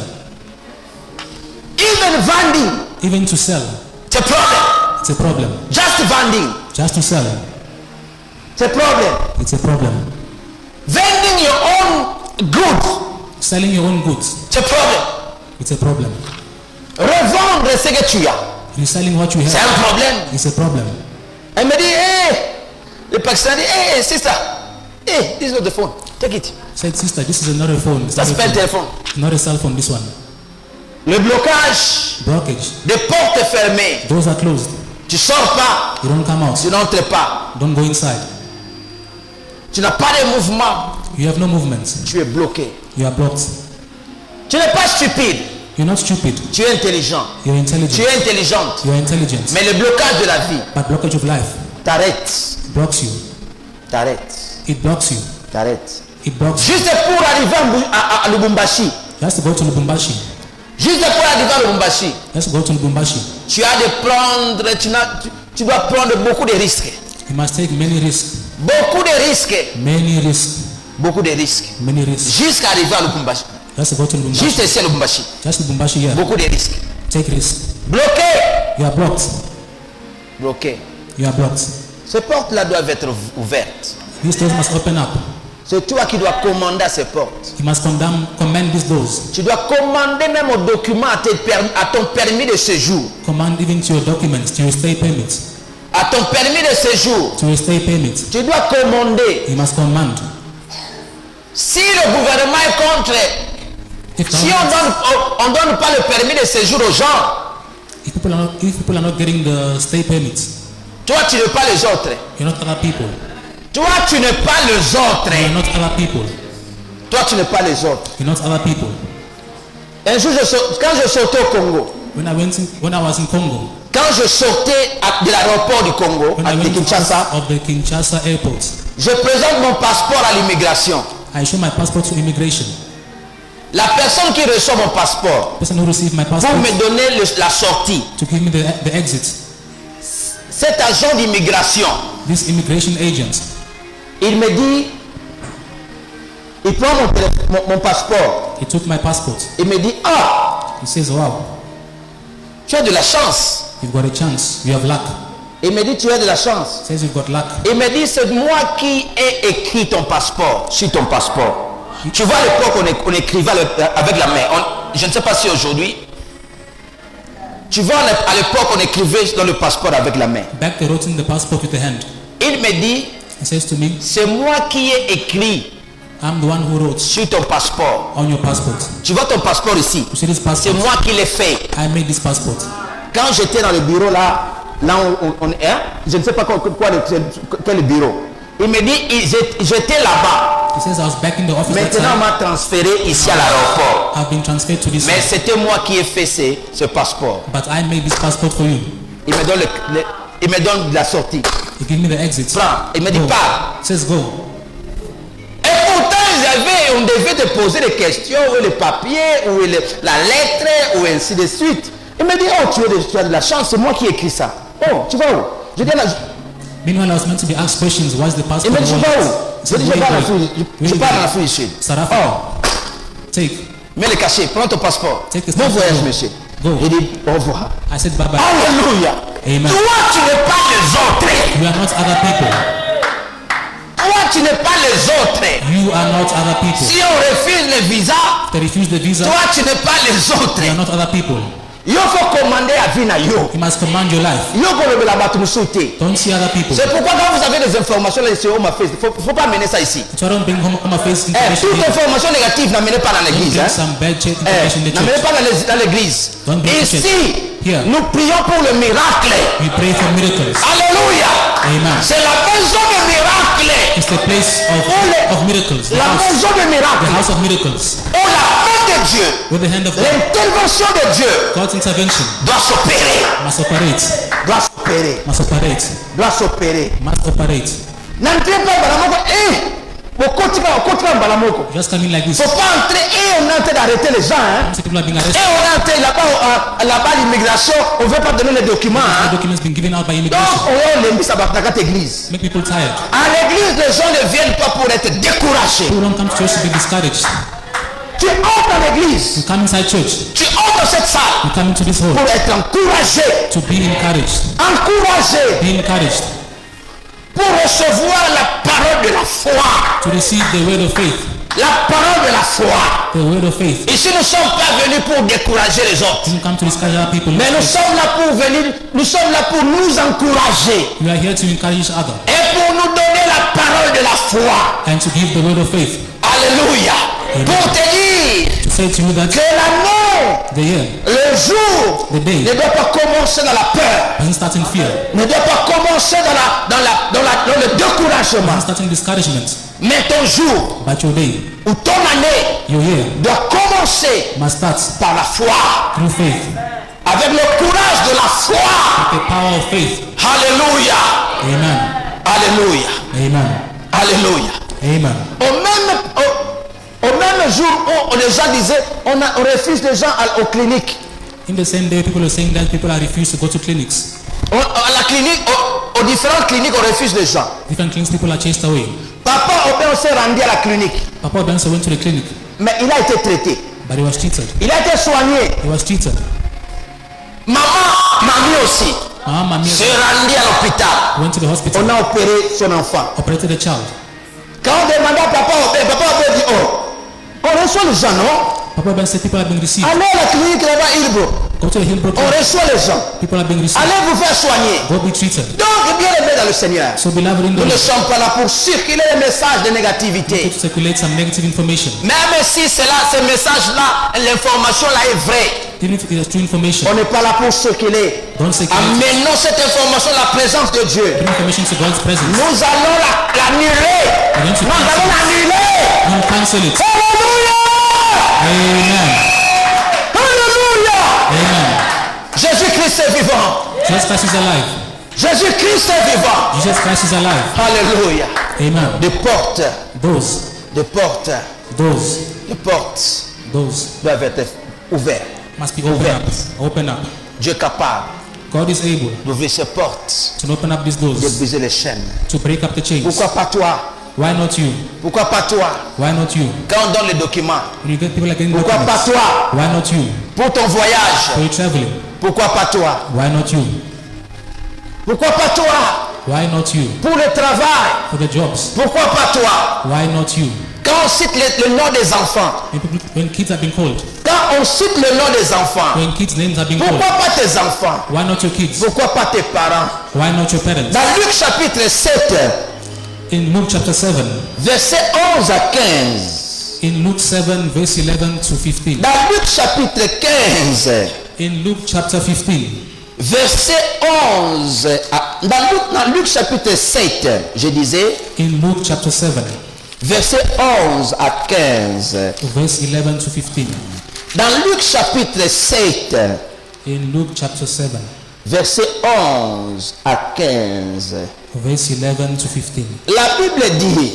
Even vending, Even to sell. c'est problème. It's a problem. Just vending, Just to sell. c'est problème. It's a problem. Vending your own goods, Selling your own goods. c'est problème. It's a problem. Revendre ce que tu as, You're selling what you c'est have. un problème. It's a problem. Elle me dit, hé, le Pakistanais dit, hé, c'est ça. Hé, this is not the phone. Take it. Said, sister, this is another phone. It's Ça not a c'est pas un phone. téléphone. Not a cell phone, this one. Le blocage Blockage. des portes fermées. Doors are closed. Tu sors pas, You don't come out. tu n'entres pas. Don't go inside. Tu n'as pas de mouvement. You have no movement. Tu es bloqué. You are blocked. Tu n'es pas stupide. You're not stupid. Tu es intelligent. You're Tu intelligent. es intelligente. You're intelligent. Mais le blocage de la vie But blockage of life t'arrête. blocks you. T'arrête. It blocks you. T'arrête. It blocks you. Juste pour arriver à Lubumbashi. Just to go to Lubumbashi. Juste pour arriver à Lubumbashi. Just to go to Lubumbashi. Tu as de prendre, tu dois prendre beaucoup de risques. You must take many risks. Beaucoup de risques. Many risks. Beaucoup de risques. Many risks. Jusqu'à arriver à Lubumbashi. Just to go to Lubumbashi. Juste ici à Lubumbashi. Just Lubumbashi here. Beaucoup de risques. Take risks. Bloqué. You are blocked. Bloqué. You are blocked. Ces portes-là doivent être ouvertes. These doors must open up. C'est toi qui dois commander à ces portes. You must command these doors. Tu dois commander même au document à ton permis de séjour. Command even to your documents, to your stay permit. À ton permis de séjour. To your stay permit. Tu dois commander. You must command. Si le gouvernement est contre, If, si on donne pas le permis de séjour aux gens, if people are not getting the stay permits, toi tu n'es pas les autres. you're not other people. Toi tu n'es pas les autres. You're not other people. Toi tu n'es pas les autres. You're not other people. Un jour, quand je sortais au Congo, When I was in Congo, quand je sortais de l'aéroport du Congo, when à I went Kinshasa, out of the Kinshasa airport, je présente mon passeport à l'immigration. I show my passport to immigration. La personne qui reçoit mon passeport The person who received my pour passport me donner la sortie, to give me the exit, cet agent d'immigration, this immigration agent, il me dit, il prend mon passeport, he took my passport. il me dit, ah, He says, wow, tu as de la chance. you've got a chance. You have luck. Il me dit, tu as de la chance. He says you've got luck. Il me dit, c'est moi qui ai écrit ton passeport, sur ton passeport. Tu vois, à l'époque, on écrivait avec la main. Je ne sais pas si aujourd'hui. Tu vois, à l'époque, on écrivait dans le passeport avec la main. Back they wrote in the passport with the hand. Il me dit, He says to me, c'est moi qui ai écrit I'm the one who wrote sur ton passeport. on your passport. Tu vois ton passeport ici. You see this C'est passport? moi qui l'ai fait. I made this passport. Quand j'étais dans le bureau là où on est, je ne sais pas quel bureau. Il me dit, j'étais là-bas. He says, I was back in the office that Maintenant, on time. m'a transféré ici à l'aéroport. I've been transferred to this Mais one. c'était moi qui ai fait ce passeport. But I made this passport for you. Il me donne, il me donne la sortie. He gave me the exit. Prends. Il me dit, Go. pars. He says, go. Et pourtant, on devait déposer des questions, ou les papiers, ou la lettre, ou ainsi de suite. Il me dit, oh, tu as de la chance, c'est moi qui ai écrit ça. Oh, tu vas où? Je dis, Meanwhile, I was meant to be asked questions. Why is the il passport? me dit, tu vas où? He Je said, dis, je pars en Afrique du Sud. South Africa. Oh, Take. mets le cachet, prends ton passeport. Take the Bon passport. voyage, monsieur. Go. Il dit, au revoir. I said, bye bye. Alléluia. Amen. Toi, tu n'es pas les autres. You are not other people. Toi, tu n'es pas les autres. You are not other people. Si on refuse le visa, They refuse the visa. toi, tu n'es pas les autres. You are not other people. Il faut commander à vie na yo. You must command your life. Yo ko le la battu sauter. Don't see other people. C'est pourquoi quand vous avez des informations là sur ma face, faut pas amener ça ici. So I don't bring home my face Eh, information. toute here. information négative n'amenez pas dans Don't l'église. bring Hein? some bad chat Eh, information in the n'amenez church. pas dans l'église. Don't bring Ici, Here. nous prions pour le miracle. We pray for miracles. Alléluia. Amen. C'est la maison de miracle. It's the place of miracles. The La house, maison de the miracle. house of miracles. Où la main de Dieu, With the hand of God. l'intervention de Dieu God's intervention doit s'opérer. must operate. Doit s'opérer. Must operate. Doit s'opérer. Must operate. N'entrez pas dans la moko. Just come in like this. Faut pas entrer et on est en train d'arrêter les gens. Hein? Some people are being Et arrested. on est entré là-bas l'immigration, on ne veut pas donner les documents. The Hein? documents been given out by Donc immigration. on est mis à cette église. Make people tired. À l'église, les gens ne viennent pas pour être découragés. People don't come to church to be discouraged. Tu entres dans l'église, You come inside church. tu entres dans cette salle You come into this hall pour être encouragé, to be encouraged. encouragé, Be encouraged. pour recevoir la parole de la foi. To receive the word of faith. La parole de la foi. The word of faith. Ici, nous ne sommes pas venus pour décourager les autres. You don't come to discourage other people. Mais nous sommes là pour venir, nous sommes là pour nous encourager You are here to encourage each other et pour nous donner la parole de la foi. and to give the word of faith. Alléluia. Amen. Pour te dire To say to you that que l'année, the year le jour, The day. ne doit pas commencer dans la peur, doesn't start in fear. ne doit pas commencer dans le découragement. Doesn't start in discouragement. Mais ton jour But your day, ou ton année your year doit commencer must start par la foi, through faith. avec le courage de la foi. With the power of faith. Alléluia. Amen. Alléluia. Amen. Alléluia. Amen. Au même jour où les gens disaient on refuse les gens aux cliniques. In the same day, people are saying that people are refused to go to clinics. À la clinique, aux différentes cliniques, on refuse les gens. Different clinics, people are chased away. Papa Aubin s'est rendu à la clinique, Papa Benson went to the clinic, mais il a été traité. but he was cheated. Il a été soigné. He was cheated. Mamie aussi Mama s'est rendue à l'hôpital. went to the hospital, On a opéré son enfant. operated the child. Quand on demandait à Papa Aubin dit on reçoit les gens, non? Papa Ben said people are being received. Allez à la clinique là-bas, Ilbro. Go to the Hillbrook. On reçoit les gens. People are being received. Allez vous faire soigner. Go be treated. Donc, bien aimé dans le Seigneur. So beloved in the Nous ne Lord, sommes pas là pour circuler les messages de négativité. to circulate some negative information. Même si c'est là, ces messages-là, l'information-là est vraie. Even if it is true information, On n'est pas là pour circuler. don't circulate. Amenons cette information à la présence de Dieu. Bring information to God's presence. Nous allons l'annuler. We're going to Nous allons l'annuler. don't cancel it. Alléluia. Amen. Alléluia. Amen. Jésus-Christ est vivant. Jesus Christ is alive. Jésus-Christ est vivant. Jesus Christ is alive. Alléluia. Amen. Des portes, Those doivent être ouvertes. must be opened up. Open up. Dieu est capable God is able d'ouvrir ces portes, to open up these de doors, briser les chaînes. to break up the chains. Pourquoi pas toi? Why not you? Pourquoi pas toi? Why not you? Quand on donne les documents, When you get people like getting pourquoi pas documents, toi? why not you? Pour ton voyage, For your traveling, pourquoi pas toi? why not you? Pourquoi pas toi? Why not you? Pour le travail, For the jobs, pourquoi pas toi? why not you? Quand on cite le nom des enfants, When kids are being called, quand on cite le nom des enfants, when kids' names are being called, pourquoi pas tes enfants? why not your kids? Pourquoi pas tes parents? Why not your parents? Dans Luc chapitre 7, In Luke chapter 7, versets 11 à 15. in Luke 7, verse 11 to 15, Dans Luc chapitre 15, in Luke chapter 15, verset 11, dans Luc chapitre 7, je disais, In Luke chapter 7, verset 11 à 15. verse 11 to 15. Dans Luc chapitre 7, In Luke chapter 7, verset 11 à 15, verse 11 to 15. la Bible dit,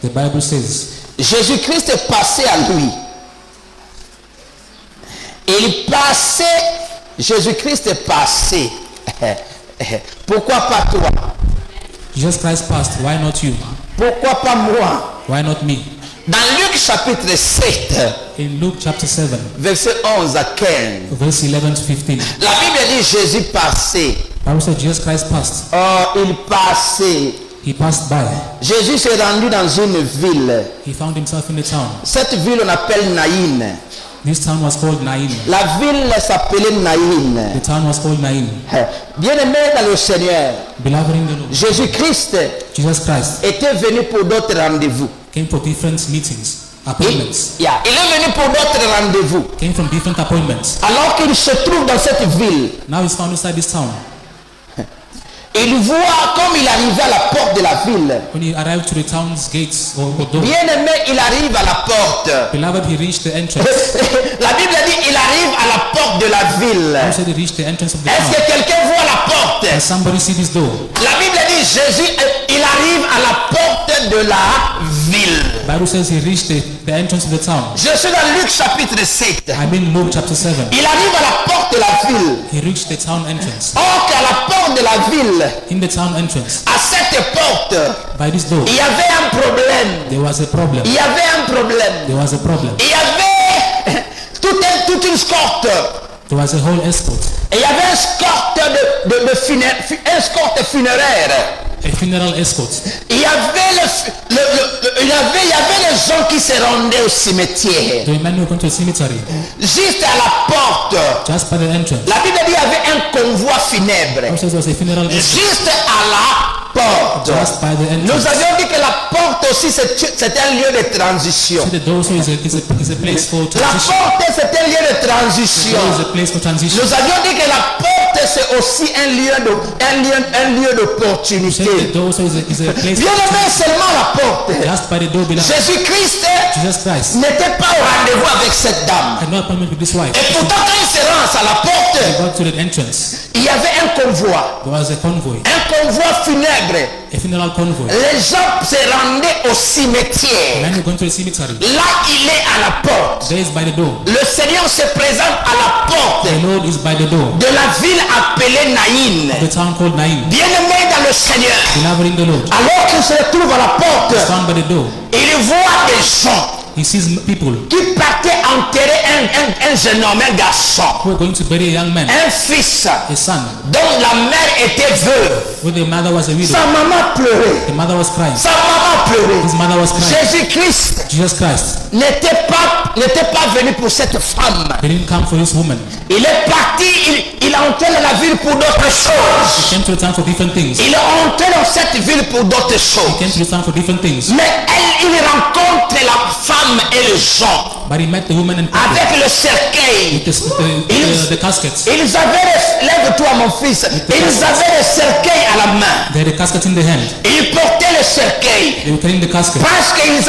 The Bible says, Jésus-Christ est passé à lui. Il passait, Jésus-Christ est passé. Pourquoi pas toi? Jesus Christ passed, why not you? Pourquoi pas moi? Why not me? Dans Luc chapitre 7, In Luke chapter 7, verset 11 à 15, verse 11 to 15. la Bible dit Jésus passait. Bible said Jesus Christ passed. Oh, il passait. He passed by. Jésus s'est rendu dans une ville. He found himself in the town. Cette ville on appelle Naïn. This town was called Nain. La ville s'appelait Naïn. The town was called Nain. Bien-aimé dans le Seigneur, Beloved in the Lord, Jésus-Christ Jesus Christ était venu pour d'autres rendez-vous. came for different meetings, appointments. Il est venu pour d'autres rendez-vous. Came from different appointments. Alors qu'il se trouve dans cette ville, Now he's found inside this town. il voit comme il arrivait à la porte de la ville. When he arrived to the town's gates or door, Bien-aimé, il arrive à la porte. beloved, he reached the entrance. La Bible dit il arrive à la porte de la ville. Bible said he reached the entrance of the Est-ce town. que quelqu'un voit la porte? Does somebody see this door? La Bible dit Jésus, il arrive à la porte de la ville. Bible says he reached the entrance of the town. Je suis dans Luc chapitre 7. I'm in Luke chapter 7. Il arrive à la porte de la ville. He reached the town entrance. Or qu'à la porte de la ville, In the town entrance, à cette porte, by this door, il y avait un problème. there was a problem. Il y avait un problème. There was a problem. Il y avait toute une escorte. There was a whole escort. Et il y avait une escorte funéraire. A funeral escort. Il y avait il y avait les gens qui se rendaient au cimetière. The men who went to the cemetery, Juste à la porte. just by the entrance. La Bible dit qu'il y avait un convoi funèbre. Bible says there was a funeral escort. Juste à la porte. Just by the Nous entrance. avions dit que la porte aussi c'est un lieu de transition. See, the door also is a place for La transition. porte c'est un lieu de The transition. door is a place for transition. Nous avions dit que la porte c'est aussi un lieu d'opportunité. The door also is a place Bien for aimé, seulement la porte. just by the door, beloved. Jésus-Christ Jesus Christ n'était pas au rendez-vous avec cette dame. had no appointment with this wife. Et pourtant quand il se rend à la He porte, got to the entrance. il y avait un convoi. There was a convoy, Un convoi funèbre. a funeral convoy. Les gens se rendaient au cimetière. Men who going to the cemetery. Là, il est à la porte. There is by the door. Le Seigneur se présente à la porte The Lord is by the door. de la ville appelée Naïn. The town called Nain. Bien-aimé dans le Seigneur, Beloved in the Lord. alors qu'il se trouve à la porte, He's found by the door. il voit des gens He sees people qui partaient enterrer un jeune homme, un garçon, who are going to bury a young man, un fils a son, dont la mère était veuve. where the mother was a widow. Sa maman pleurait. The mother was crying. Sa maman pleurait. His mother was crying. Jésus-Christ Jesus Christ n'était pas venu pour cette femme. he didn't come for this woman. Il est parti, il a entré dans la ville pour d'autres He choses. came to the town for different things. Il est entré dans cette ville pour d'autres He choses. came to the town for different things. Mais il rencontre la femme et les gens But he met the woman and people avec le cercueil. with the caskets. Ils avaient, lève-toi mon fils, ils avaient le cercueil à la main. They had a casket in the hand. Ils portaient le cercueil They were carrying the casket. parce qu'ils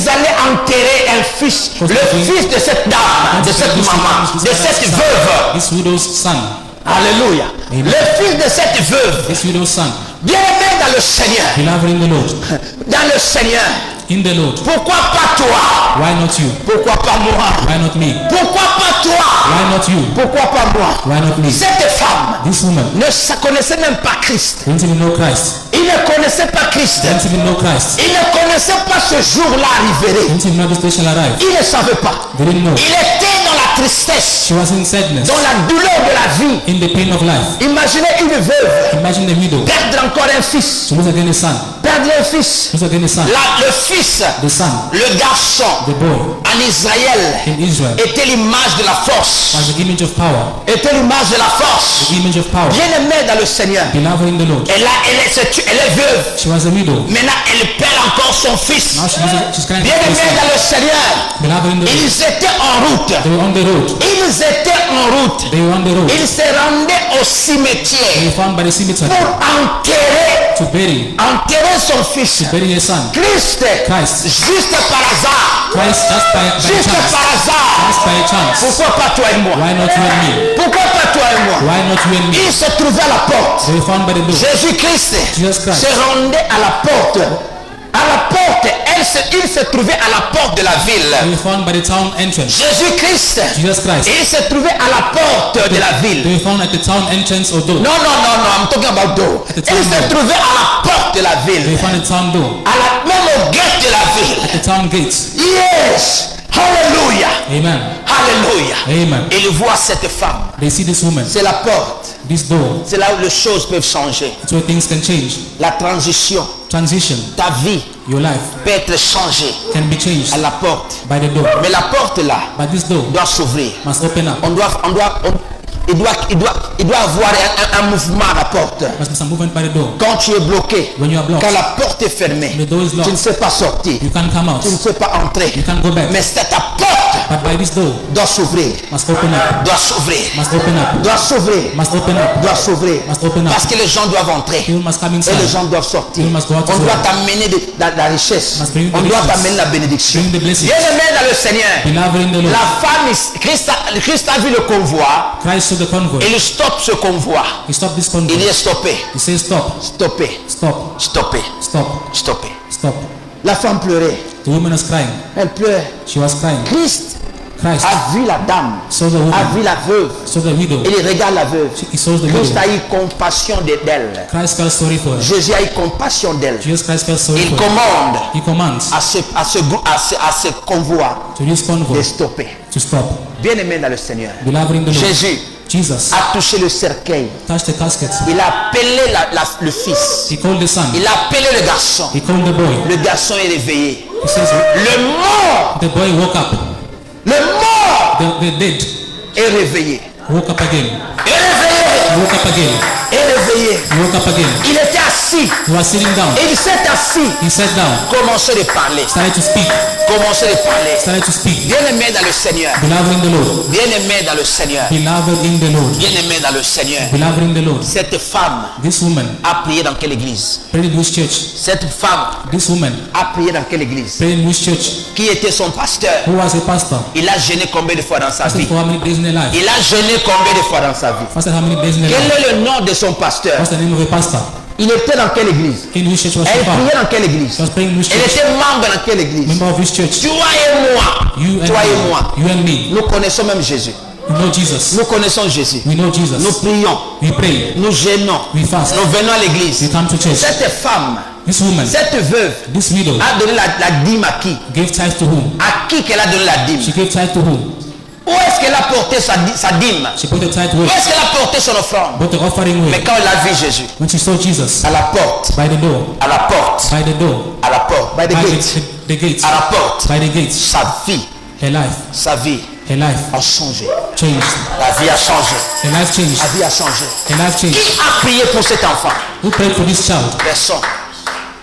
allaient enterrer un fils, le fils de cette dame, de cette maman, de cette veuve. This widow's son. Alléluia. Amen. Le fils de cette veuve. This widow's son. Bien-aimé dans le Seigneur. Beloved in the Lord. Dans le Seigneur. In the Lord. Pourquoi pas toi? Why not you? Pourquoi pas moi? Why not me? Pourquoi pas toi? Why not you? Pourquoi pas moi? Why not me? Cette femme This woman ne connaissait même pas Christ. didn't even know Christ. Il ne connaissait pas Christ. Didn't even know Christ. Il ne connaissait pas ce jour-là arrivé. Didn't even know this day shall arrive. Il ne savait pas. They didn't know. Il était dans la tristesse, She was in sadness, dans la douleur de la vie. in the pain of life. Imaginez une veuve Imagine the widow. perdre encore un fils. To lose again a son. perdrait le fils. who's again the son. Le fils, The son, le garçon, the boy en Israël, in Israel était l'image de la force. was the image of power. Était l'image de la force. The image of power. Bien-aimée dans le Seigneur. Beloved in the Lord. Elle est veuve. She was a widow. Maintenant, elle perd encore son fils. Now she's crying for Bien-aimée her son. dans le Seigneur. Beloved in the Lord. Ils étaient en route. They were on the road. Ils étaient en route. They were on the road. Ils se rendaient au They cimetière were found by the cemetery pour enterrer son fils. to bury his son. Christ, juste par hasard. Christ just by Juste chance. par hasard. Just by chance. Pourquoi pas toi et moi? Why not you and me? Pourquoi pas toi et moi? Why not you and me? Il se trouvait à la porte. They were found by the door. Jésus-Christ Jesus Christ. se rendait à la porte. À la porte, il se trouvait à la porte de la They ville. were found by the town entrance. Jésus-Christ, Jesus Christ. il se trouvait à la porte de la ville. They were found at the town entrance or door. Non, I'm talking about door. At the Il town se door. trouvait à la porte de la They ville. were found at the town door. Même au gate de la ville. At the town gates. Yes. Hallelujah. Amen. Alléluia. Amen. Et ils voient cette femme. They see this woman. C'est la porte. This door. C'est là où les choses peuvent changer. It's where things can change. La transition. Transition. Ta vie Your life peut être changée can be changed à la porte. by the door. Mais la porte là But this door doit s'ouvrir. must open up. Il doit avoir un mouvement à la porte. Must be some movement by the door. Quand tu es bloqué, When you are blocked, quand la porte est fermée, the door is tu ne locked. sais pas sortir, You can't come out. tu ne sais pas entrer. You can't go back. Mais c'est ta porte But by this door doit s'ouvrir, must open up. doit s'ouvrir, Must open up. doit s'ouvrir, Must open up. doit s'ouvrir. Must open up. Parce que les gens doivent entrer People must come et inside. les gens doivent sortir. You must go out On to doit work. t'amener de la richesse. Must bring the On doit riches. t'amener la bénédiction. Bring the blessings. Bien-aimé dans le Seigneur, Beloved in the Lord. la femme, Christ a vu le convoi. Christ saw the convoy. Il stoppe ce convoi. He stopped this Il convoy. est stoppé. He says stop. Stoppé. Stop. Stoppé. Stop. Stoppé. Stop. La femme pleurait. The woman was crying. Elle pleurait. She was crying. Christ Christ a vu la dame. saw the A woman. vu la veuve. Saw the widow. Et il regarde la veuve. He saw the Christ widow. a eu compassion d'elle. Christ felt sorry for her. Jésus a eu compassion d'elle. Jesus Christ felt sorry Il for her. commande He commands à ce convoi to this de convoy stopper. to stop. Bien-aimé dans le Seigneur, Beloved in the Lord. Jésus Jesus a touché le cercueil. touched the casket. Il a appelé le fils. He called the son. Il a appelé le garçon. He called the boy. Le garçon est réveillé. He says Le mort, the boy woke up. le mort The dead est réveillé. woke up again. Est réveillé. Woke up again. Est réveillé. Woke up again. Il était assis. He was sitting down. Il s'est assis. He sat down. Commencez de parler. Started to speak. Commencez de parler. Started to speak. Bien-aimé dans le Seigneur. Beloved in the Lord. Bien-aimé dans le Seigneur. Beloved in the Lord. Bien-aimé dans le Seigneur. Beloved in the Lord. Cette femme This woman a prié dans quelle église? prayed in which church? Cette femme This woman a prié dans quelle église? prayed in which church? Qui était son pasteur? Who was a pastor? Il a jeûné combien de fois dans sa Fasted vie? for how many days in their life? Il a jeûné combien de fois dans sa vie? Fasted how many days in their Quel life? est le nom de son pasteur? What's the name of a pastor? Il était dans quelle église? In which church was Elle she found? priait dans quelle église? She was praying in which Elle church? était membre dans quelle église? Member of which church? Toi et moi. You and Toi et moi. me. You and me. Nous connaissons même Jésus. We know Jesus. Nous connaissons Jésus. We know Nous Jesus. prions. We pray. Nous jeûnons. We fast. Nous venons à l'église. We come to church. Cette femme, This woman, cette veuve, this widow, a donné la dîme à qui? gave tithe to whom? À qui qu'elle a donné la dîme? She gave tithe to whom? Où est-ce qu'elle a porté sa dîme? She put the tithe Où with. est-ce qu'elle a porté son offrande? But the offering Mais with. quand elle a vu Jésus, When she saw Jesus à la porte, by the door, à la porte, by the door, à la porte, by the by gate, the gates, à la porte, by the gates, sa vie her life a changé. changed. La vie a changé. Her life changed. La vie a changé. Her life Qui changed. a prié pour cet enfant? Who prayed for this child? Personne.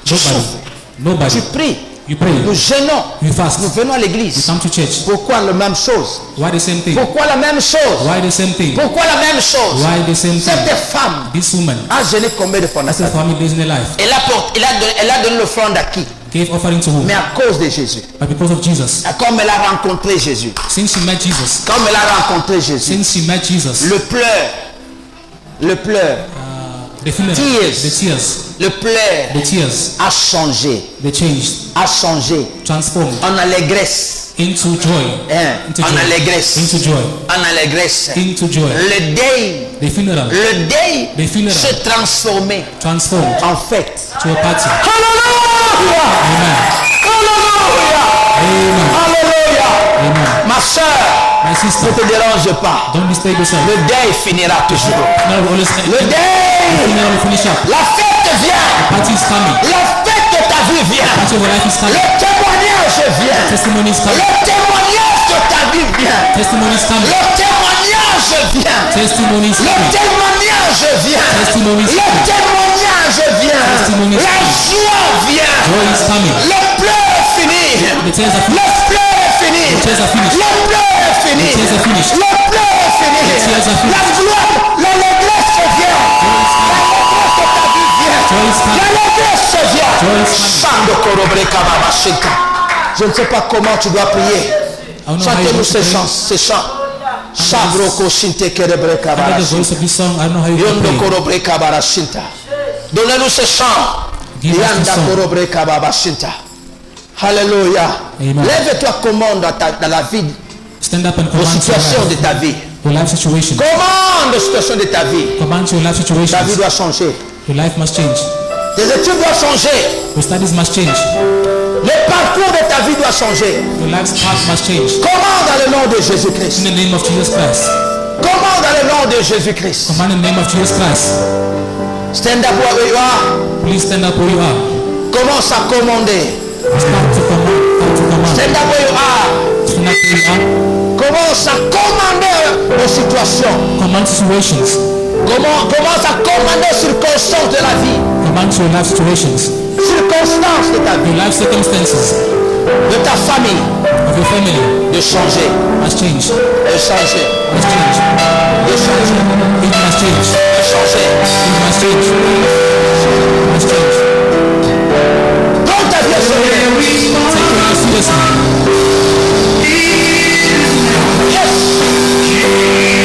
Tu Nobody. souffres. Nobody. Tu pries. You pray. Nous jeûnons. You fast. Nous venons à You l'église. come to church. Pourquoi la même chose? Why the same thing? Pourquoi la même chose? Why the same thing? Pourquoi la même chose? Why the same thing? Cette femme This woman, a jeûné combien de fois dans that's sa the vie? family days in her life, Elle a donné l'offrande à qui? gave offering to whom? Mais à cause de Jésus. But because of Jesus. Comme elle a rencontré Jésus. Since she met Jesus, Comme elle a rencontré Jésus. since she met Jesus, Le pleur, the funeral, Tears. the tears, le pleur the tears, a changé. they changed, A changé. transformed En allégresse. into joy, into En joy, allégresse. into joy, En allégresse. into joy. Le deuil. The funeral Le deuil The funeral. se transformait transformed en fête. to a party. Alléluia! Amen. Alléluia! Amen. Alléluia! Amen. Ma soeur, My ne sister, te dérange pas. don't disturb yourself. Le deuil finira toujours. No, always, Le the deuil, funeral will finish up. la fête vient. Party is coming. La fête Testimony of your life is Le coming. témoignage vient. Testimony is Le coming. témoignage de ta vie vient. Testimony is coming. Le témoignage vient. Testimony is Le coming. témoignage vient. Testimony is Le coming. témoignage vient. Testimony is La coming. joie vient. Joy is coming. Le pleur est fini. The tears are Le finished. pleur est fini. The tears are finished. Le pleur est fini. The tears are finished. Le pleur est fini. The tears are La finished. gloire, l'allégresse vient. L'allégresse de ta vie vient. Joy is coming. L'allégresse vient. Joy is coming. Sando korobre kababashika. Je ne sais pas comment tu dois prier. I don't know how you Chantez-nous want to ces pray. chants, ces chants. Shabroko shinte kerebre Under the kabarashi. voice of this song, I don't know how you can Yondo pray. korobre kabarashinta. Donnez-nous ces chants. Give us the Yanda song. korobre kababashinta. Alléluia. Amen. Lève-toi, commande dans la vie, Stand up and aux command your situations de life. ta vie. Your life situation. Commande aux situations de ta vie. Command your life Ta vie situations. doit changer. Your life must change. Tes études doivent changer. Your studies must change. Le parcours de ta vie doit changer. Your life's path must change. Commande dans le nom de Jésus-Christ. In the name of Jesus Christ. Commande dans le nom de Jésus-Christ. Command in the name of Jesus Christ. Stand up where you are. Please stand up where you are. Commence à commander. Start to command. Start to command. Stand up where you are. Stand up where you are. Commence à commander aux situations. Command situations. Commence à commander aux circonstances de la vie. Command your life situations. Circonstances de ta vie, Your life circumstances de ta famille, of your family de changer, must change. de changer, Must change. de changer, It must change. de changer. It must change. It must change. Prends ta vie au sérieux. Take your life seriously. Yes.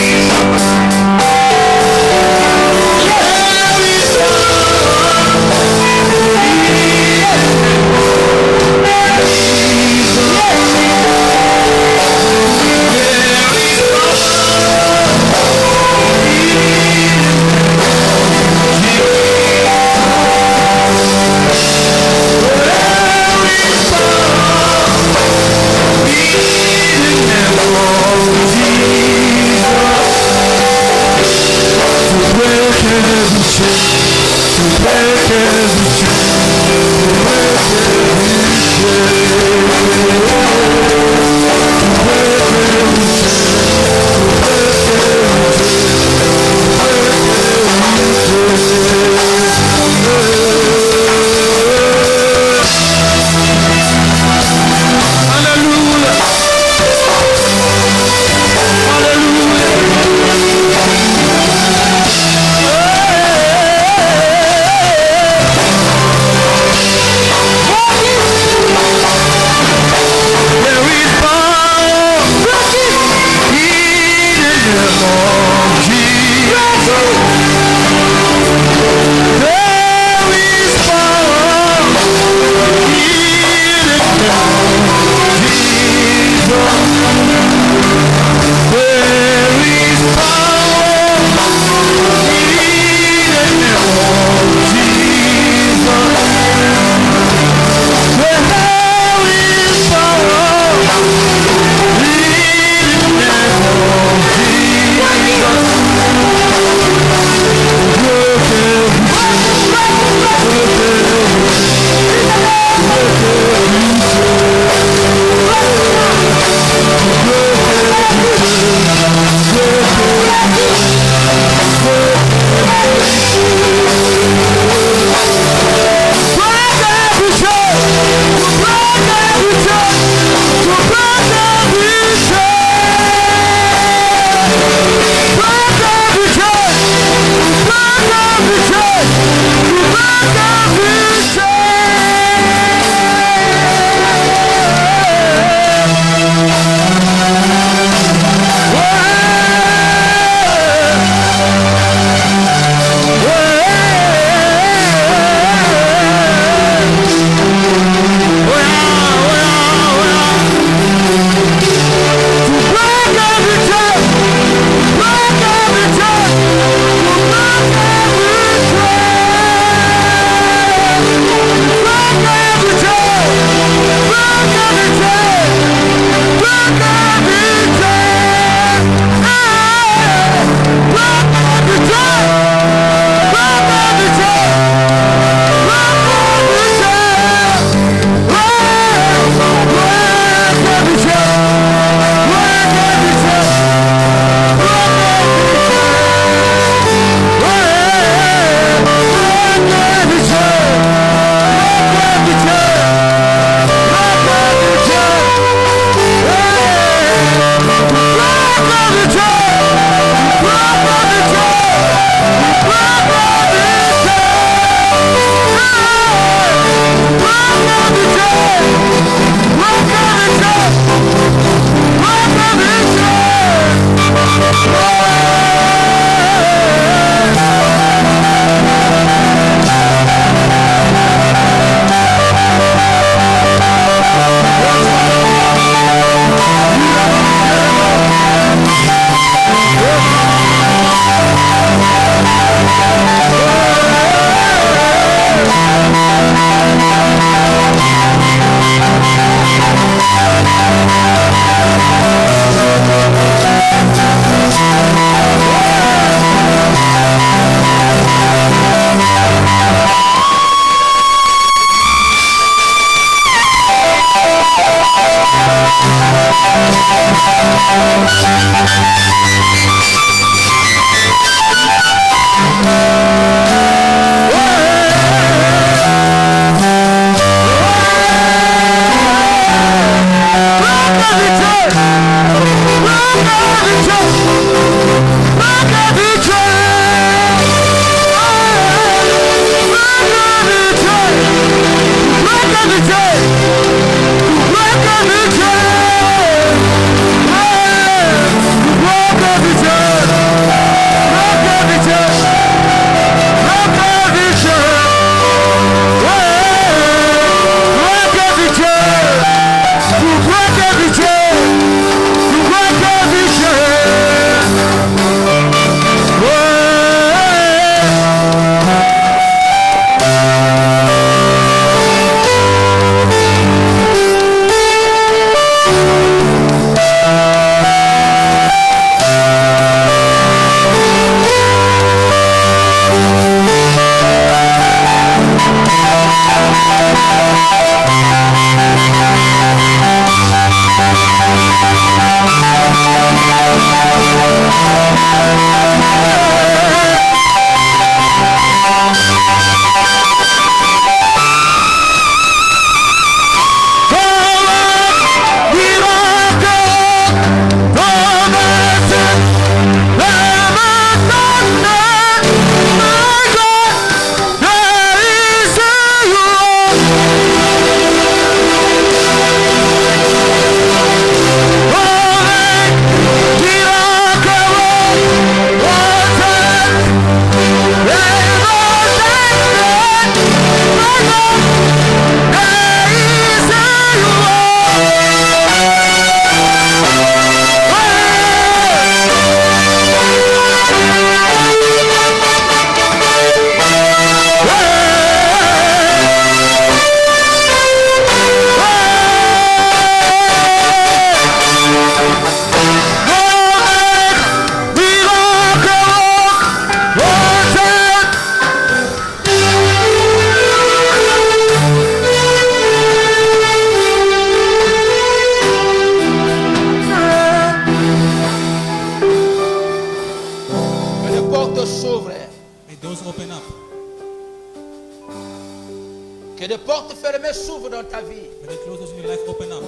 Que des portes fermées s'ouvrent dans ta vie. May the closures in your life open up.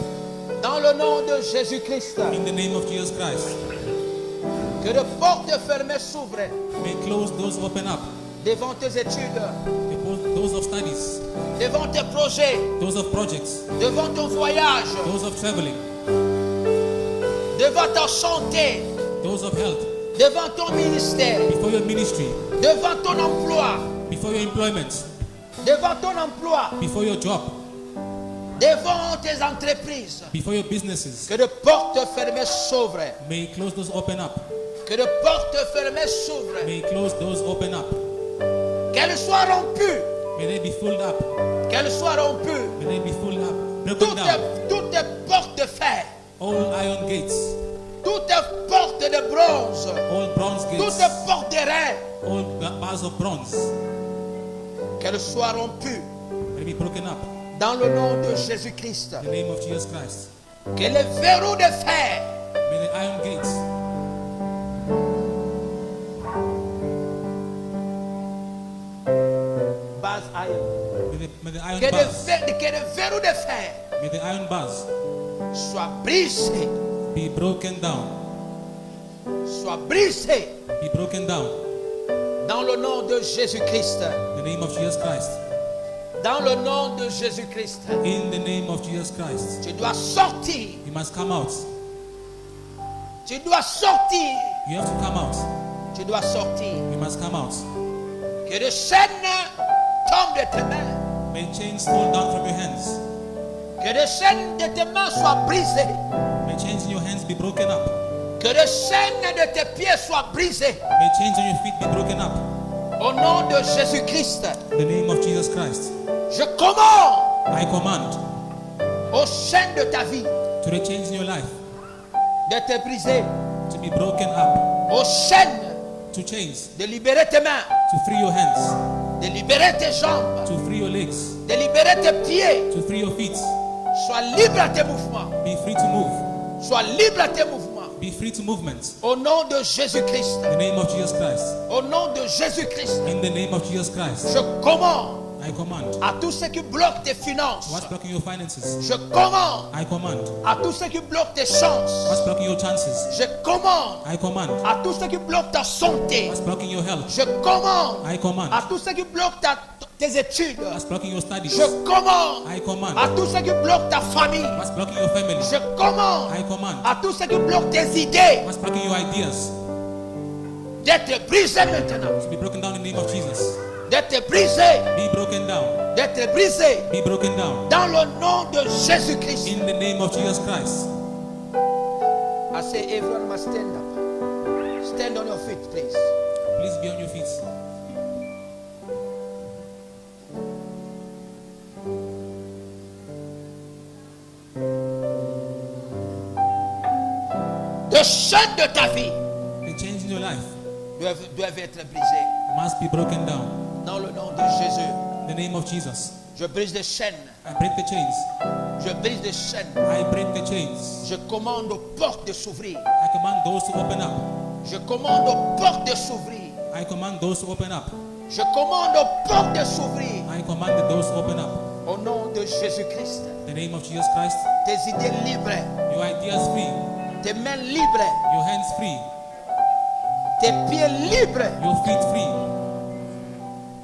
Dans le nom de Jésus-Christ. In the name of Jesus Christ. Que des portes fermées s'ouvrent. May closed doors open up. Devant tes études. Doors of studies. Devant tes projets. Doors of projects. Devant ton voyage. Doors of traveling. Devant ta santé. Doors of health. Devant ton ministère. Before your ministry. Devant ton emploi. Before your employment. Devant ton emploi. Before your job. Devant tes entreprises. Before your businesses. Que de portes fermées s'ouvrent. May closed doors open up. Que de portes fermées s'ouvrent. May closed doors open up. Qu'elles soient rompues. May they be filled up. Qu'elles soient rompues. May they be filled up. Broken down. Toutes tes portes de fer. All iron gates. Toutes tes portes de bronze. All bronze gates. Toutes tes portes de rein. All bars of bronze. Qu'elles soient rompues. May they be broken up. Dans le nom de Jésus-Christ. In the name of Jesus Christ. Que les verrous de fer. May the iron gates. Bars iron. May the iron Que bars. les verrous de fer. May the iron bars Soient brisés. be broken down. Soient brisés. Be broken down. Dans le nom de Jésus-Christ. In the name of Jesus Christ. Dans le nom de Jésus-Christ. In the name of Jesus Christ. Tu dois sortir. You must come out. Tu dois sortir. You have to come out. Tu dois sortir. You must come out. Que les chaînes tombent de tes mains. May chains fall down from your hands. Que les chaînes de tes mains soient brisées. May chains in your hands be broken up. Que les chaînes de tes pieds soient brisées. May chains on your feet be broken up. Au nom de Jésus-Christ. In the name of Jesus Christ. Je commande I command aux chaînes de ta vie to the chains in your life de te briser. to be broken up. Aux chaînes To chains. de libérer tes mains. To free your hands. De libérer tes jambes. To free your legs. De libérer tes pieds. To free your feet. Sois libre à tes mouvements. Be free to move. Sois libre à tes mouvements. Be free to movement. Au nom de Jésus-Christ. In the name of Jesus Christ. Au nom de Jésus-Christ. In the name of Jesus Christ. Je commande I command. à tous ceux qui bloquent tes finances. What's blocking your finances? Je commande I command. à tous ceux qui bloquent tes chances. What's blocking your chances? Je commande I command. à tous ceux qui bloquent ta santé. What's blocking your health? Je commande I command. à tous ceux qui bloquent tes études. What's blocking your studies? Je commande I command. à tous ceux qui bloquent ta famille. What's blocking your family? Je commande I command. à tous ceux qui bloquent tes idées What's blocking your ideas? d'être brisés maintenant. To be broken down in the name of Jesus. D'être brisés. Be broken down. D'être brisés. Be broken down. Dans le nom de Jésus-Christ. In the name of Jesus Christ. I say everyone must stand up. Stand on your feet, please. Please be on your feet. Les chaînes de ta vie The chains in your life doivent être brisées. must be broken down. Dans le nom de Jésus. In the name of Jesus. Je brise les chaînes. I break the chains. Je brise les chaînes. I break the chains. Je commande aux portes de s'ouvrir. I command those to open up. Je commande aux portes de s'ouvrir. I command those to open up. Je commande aux portes de s'ouvrir. I command the doors to open up. Au nom de Jésus-Christ. In the name of Jesus Christ. Tes idées libres. Your ideas free. Tes mains libres. Your hands free. Tes pieds libres. Your feet free.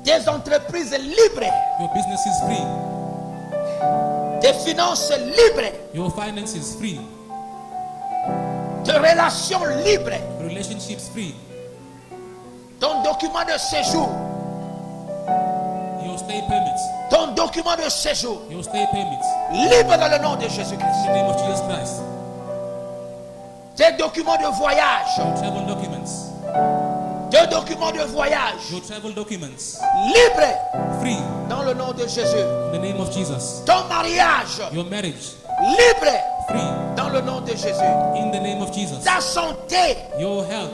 Tes entreprises libres. Your business is free. Tes finances libres. Your finances free. Tes relations libres. Relationships free. Ton document de séjour. Your stay permits. Ton document de séjour. Your stay permits. Libre dans le nom de Jésus-Christ. In the name of Jesus Christ. Tes documents de voyage. Your travel documents. Tes documents de voyage. Your travel documents. Libre Free. dans le nom de Jésus. In the name of Jesus. Ton mariage. Your marriage. Libre Free. dans le nom de Jésus. In the name of Jesus. Ta santé. Your health.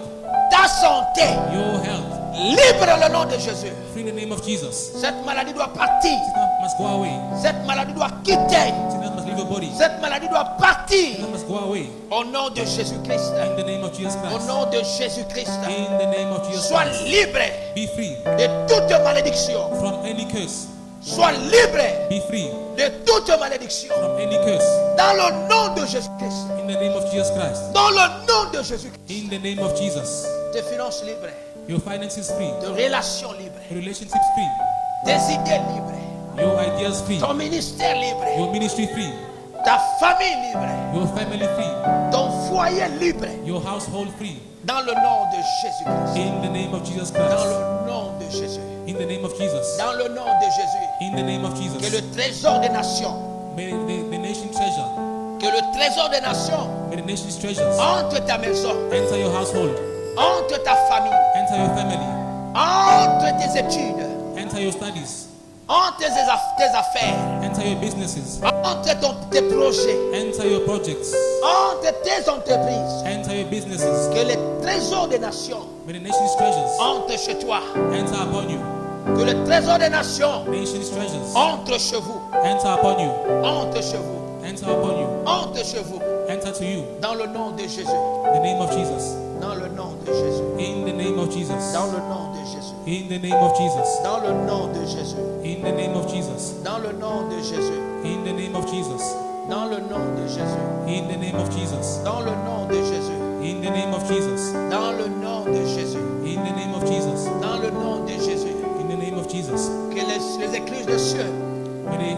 Ta santé. Your health. Libre dans le nom de Jésus. Free in the name of Jesus. Cette maladie doit partir. Sickness must go away. Cette maladie doit quitter. Sickness must leave your body. Cette maladie doit partir. Sickness must go away. Au nom de Jésus-Christ. In the name of Jesus Au Christ. nom de Jésus-Christ. In the name of Jesus Sois Christ. libre Be free de toute malédiction. from any curse. Sois libre Be free de toute malédiction. from any curse. Dans le nom de Jésus-Christ. In the name of Jesus Christ. Dans le nom de Jésus-Christ. In the name of Jesus. Tes finances libres. Your finances free. Tes relations libres. Relationships free. Tes idées libres. Your ideas free. Ton ministère libre. Your ministry free. Ta famille libre. Your family free. Ton foyer libre. Your household free. Dans le nom de Jésus-Christ. In the name of Jesus Dans Christ. le nom de Jésus. In the name of Jesus. Dans le nom de Jésus. In the name of Que Jesus. le trésor des nations. May the nation treasure. Que le trésor des nations May the nation's treasures entre ta maison. enter your household. Entre ta famille. Enter your family. Entre tes études. Enter your studies. Entre tes affaires. Enter your businesses. Entre tes projets. Enter your projects. Entre tes entreprises. Enter your businesses. Que les trésors des nations May the nation's treasures entrent chez toi. enter upon you. Que le trésor des nations Nation's treasures entre chez vous. enter upon you. Entre chez vous. Enter upon you. Entre chez vous. Enter to you. Dans le nom de Jésus. In the name of Jesus. Dans le nom de Jésus. In the name of Jesus. Dans le nom de Jésus. In the name of Jesus. Dans le nom de Jésus. In the name of Jesus. Dans le nom de Jésus. In the name of Jesus. Dans le nom de Jésus. In the name of Jesus. Dans le nom de Jésus. In the name of Jesus. Dans le nom de Jésus. In the name of Jesus. Dans le nom de Jésus. In the name of Jesus. Que les écluses des cieux. May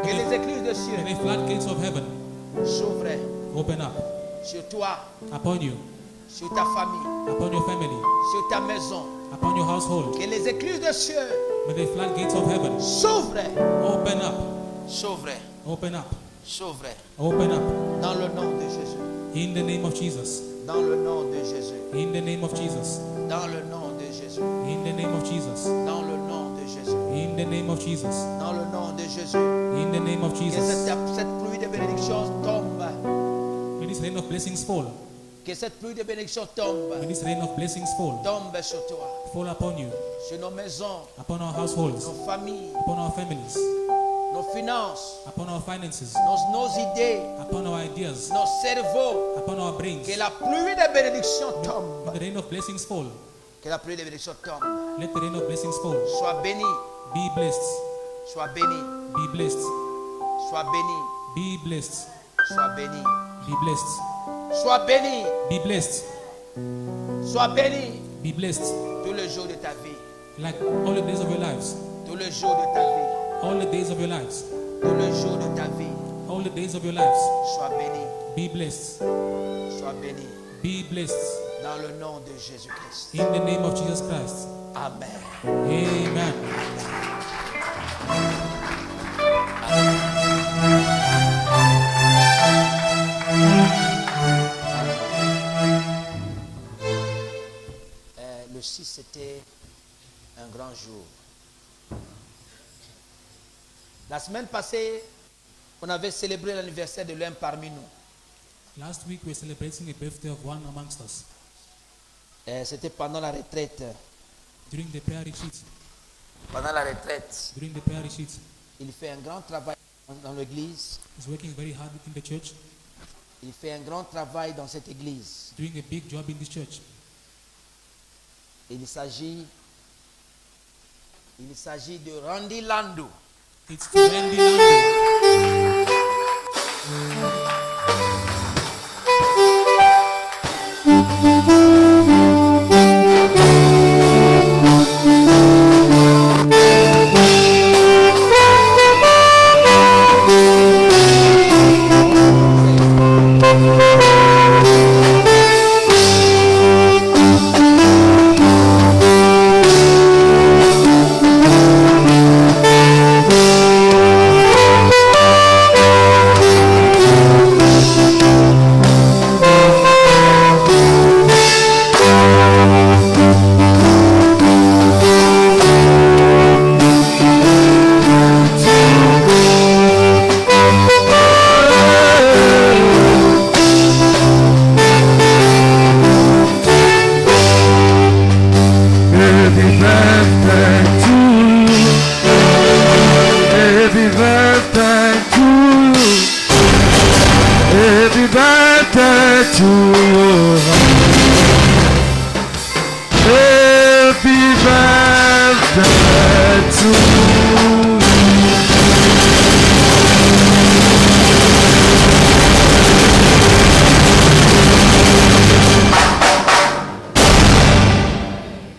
Que les écluses des cieux the floodgates of heaven s'ouvrent open up sur toi, upon you, sur ta famille, upon your family, sur ta maison. upon your household. Que les écluses des cieux May the floodgates of heaven s'ouvrent. open up, S'ouvrent. open up, S'ouvrent. open up. Dans le nom de Jésus. In the name of Jesus. Dans le nom de Jésus. In the name of Jesus. Dans le nom de Jésus. In the name of Jesus. Dans le nom de Jésus. In the name of Jesus. Dans le nom de Jésus. In the name of Que Jesus. cette pluie de bénédiction tombe. May this rain of blessings fall. Que cette pluie de bénédiction tombe. May this rain of blessings fall. Tombe sur toi. Fall upon you, Sur nos maisons, upon our households, nos familles, upon our families, nos finances, upon our finances, nos idées, upon our ideas, nos cerveaux. upon our brains. Que la pluie de bénédiction May tombe. the rain of blessings fall. Que la pluie de bénédiction tombe. Let the rain of blessings fall. Sois béni. Be blessed. Sois béni. Be blessed. Sois béni. Be blessed. Sois béni. Be blessed. Sois béni. Be blessed. Sois béni. Be blessed. Tous les jours de ta vie. Like all the days of your lives. Tous les jours de ta vie. All the days of your lives. Tous les jours de ta vie. All the days of your lives. Sois béni. Be blessed. Sois béni. Be blessed. Dans le nom de Jésus-Christ. In the name of Jesus Christ. Amen. Amen. Le 6, c'était un grand jour. La semaine passée, on avait célébré l'anniversaire de l'un parmi nous. Last week we were celebrating the birthday of one amongst us. C'était pendant la retraite During the prayer retreat, pendant la retraite, during the prayer retreat, il fait un grand travail dans l'église. he's working very hard in the church, Il fait un grand travail dans cette église. doing a big job in this church. Il s'agit de Randy Lando. It's Randy Lando.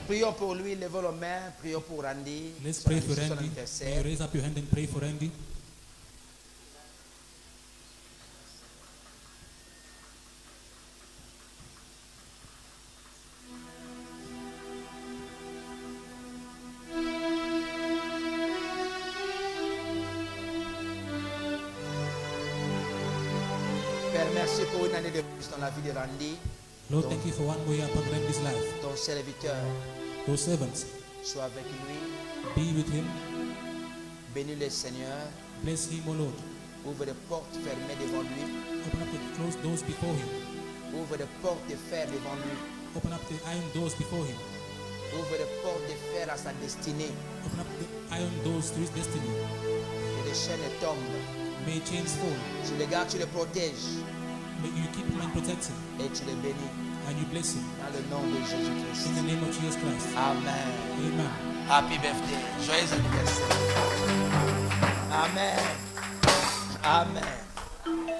Prions pour lui, levons les mains, prions pour Randy. Let's pray for Son Randy. May you anniversaire. raise up your hand and pray for Randy. Père, merci pour une année de plus dans la vie de Randy. Lord, thank you for one more year upon Randy's life. Ton serviteur Those servants, soit avec lui. be with him. Bénis le Seigneur. Bless him, O Lord. Ouvre les portes fermées devant lui. Open up the closed doors before him. Ouvre les portes de fer devant lui. Open up the iron doors before him. Ouvre les portes de fer à sa destinée. Open up the iron doors to his destiny. Que les chaînes tombent. May chains fall. Tu le gardes, tu le protèges. May you keep him and protect him. Et tu le bénis. And you bless him. Dans le nom de Jésus-Christ. In the name of Jesus Christ. Amen. Amen. Happy birthday. Joyeux anniversaire. Amen. Amen.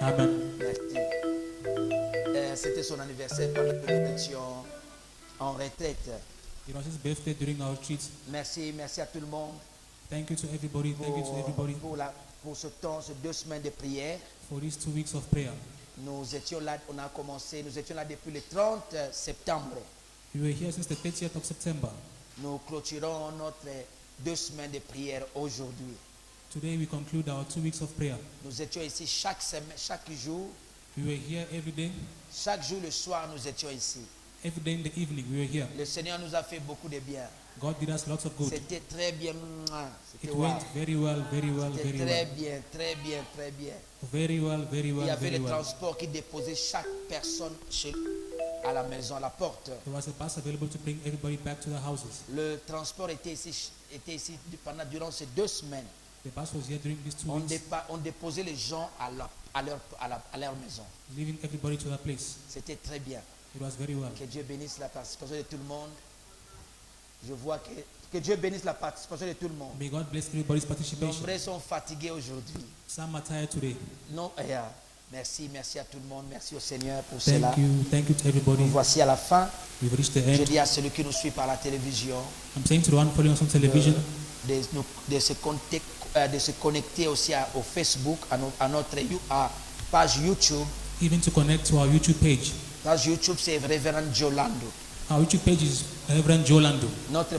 Amen. Merci. C'était son anniversaire pendant que nous étions en retraite. It was his birthday during our retreat. Merci, merci à tout le monde Thank you to everybody. Thank you to everybody pour ce temps, ces 2 semaines de prière. for these 2 weeks of prayer. Nous étions là, on a commencé, nous étions là depuis le 30 septembre. We were here since the 30th of September. Nous clôturons notre 2 semaines de prière aujourd'hui. Today we conclude our 2 weeks of prayer. Nous étions ici chaque semaine, chaque jour. We were here every day. Chaque jour le soir, nous étions ici. Every day in the evening we were here. Le Seigneur nous a fait beaucoup de bien. God did us lots of good. C'était très bien. C'était It wow. went very well, very well, C'était very très well. bien, très bien, très bien. Very well, very Il y well, avait very le well. transport qui déposait chaque personne à la maison, à la porte. There was a bus available to bring everybody back to their houses. Le transport était ici durant ces 2 semaines. The bus was here during these 2 On, weeks, on déposait les gens à leur maison. leaving everybody to their place. C'était très bien. It was very well. Que Dieu bénisse la participation de tout le monde. Je vois que Dieu bénisse la participation de tout le monde. May God bless everybody's participation. Nombreux sont fatigués aujourd'hui. Some are tired today. Non, merci, merci à tout le monde. Merci au Seigneur pour cela. Thank you to everybody. Nous voici à la fin. We've reached the Je end. dis à celui qui nous suit par la télévision I'm saying to the one following us on television, de se connecter aussi au Facebook, à notre page YouTube. even to connect to our YouTube page. Page YouTube, c'est Révérend Jolando. Our YouTube page is Reverend Jolando. Notre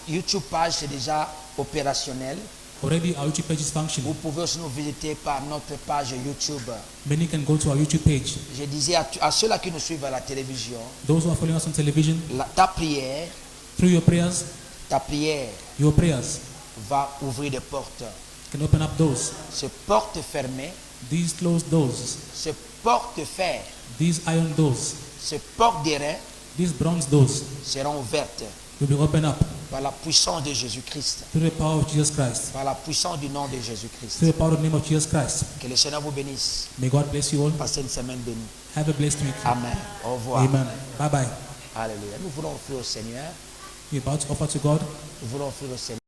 YouTube page, c'est déjà opérationnel. Already our YouTube page is functioning. Vous pouvez aussi nous visiter par notre page YouTube. Many can go to our YouTube page. Je disais à ceux-là qui nous suivent à la télévision, Those who are following us on television, ta prière through your prayers va ouvrir des portes. can open up doors. Ces portes fermées, These closed doors, ces portes de fer, these iron doors, ces portes d'airain These bronze doors seront ouvertes will be opened up par la puissance de Jésus-Christ, through the power of Jesus Christ, par la puissance du nom de Jésus-Christ. through the power of the name of Jesus Christ. Que le Seigneur vous bénisse. May God bless you all. Passez une semaine bénie. Have a blessed week. Amen. Au revoir. Amen. Bye bye. Alléluia. Nous voulons offrir au Seigneur. We're about to offer to God Nous voulons offrir au Seigneur.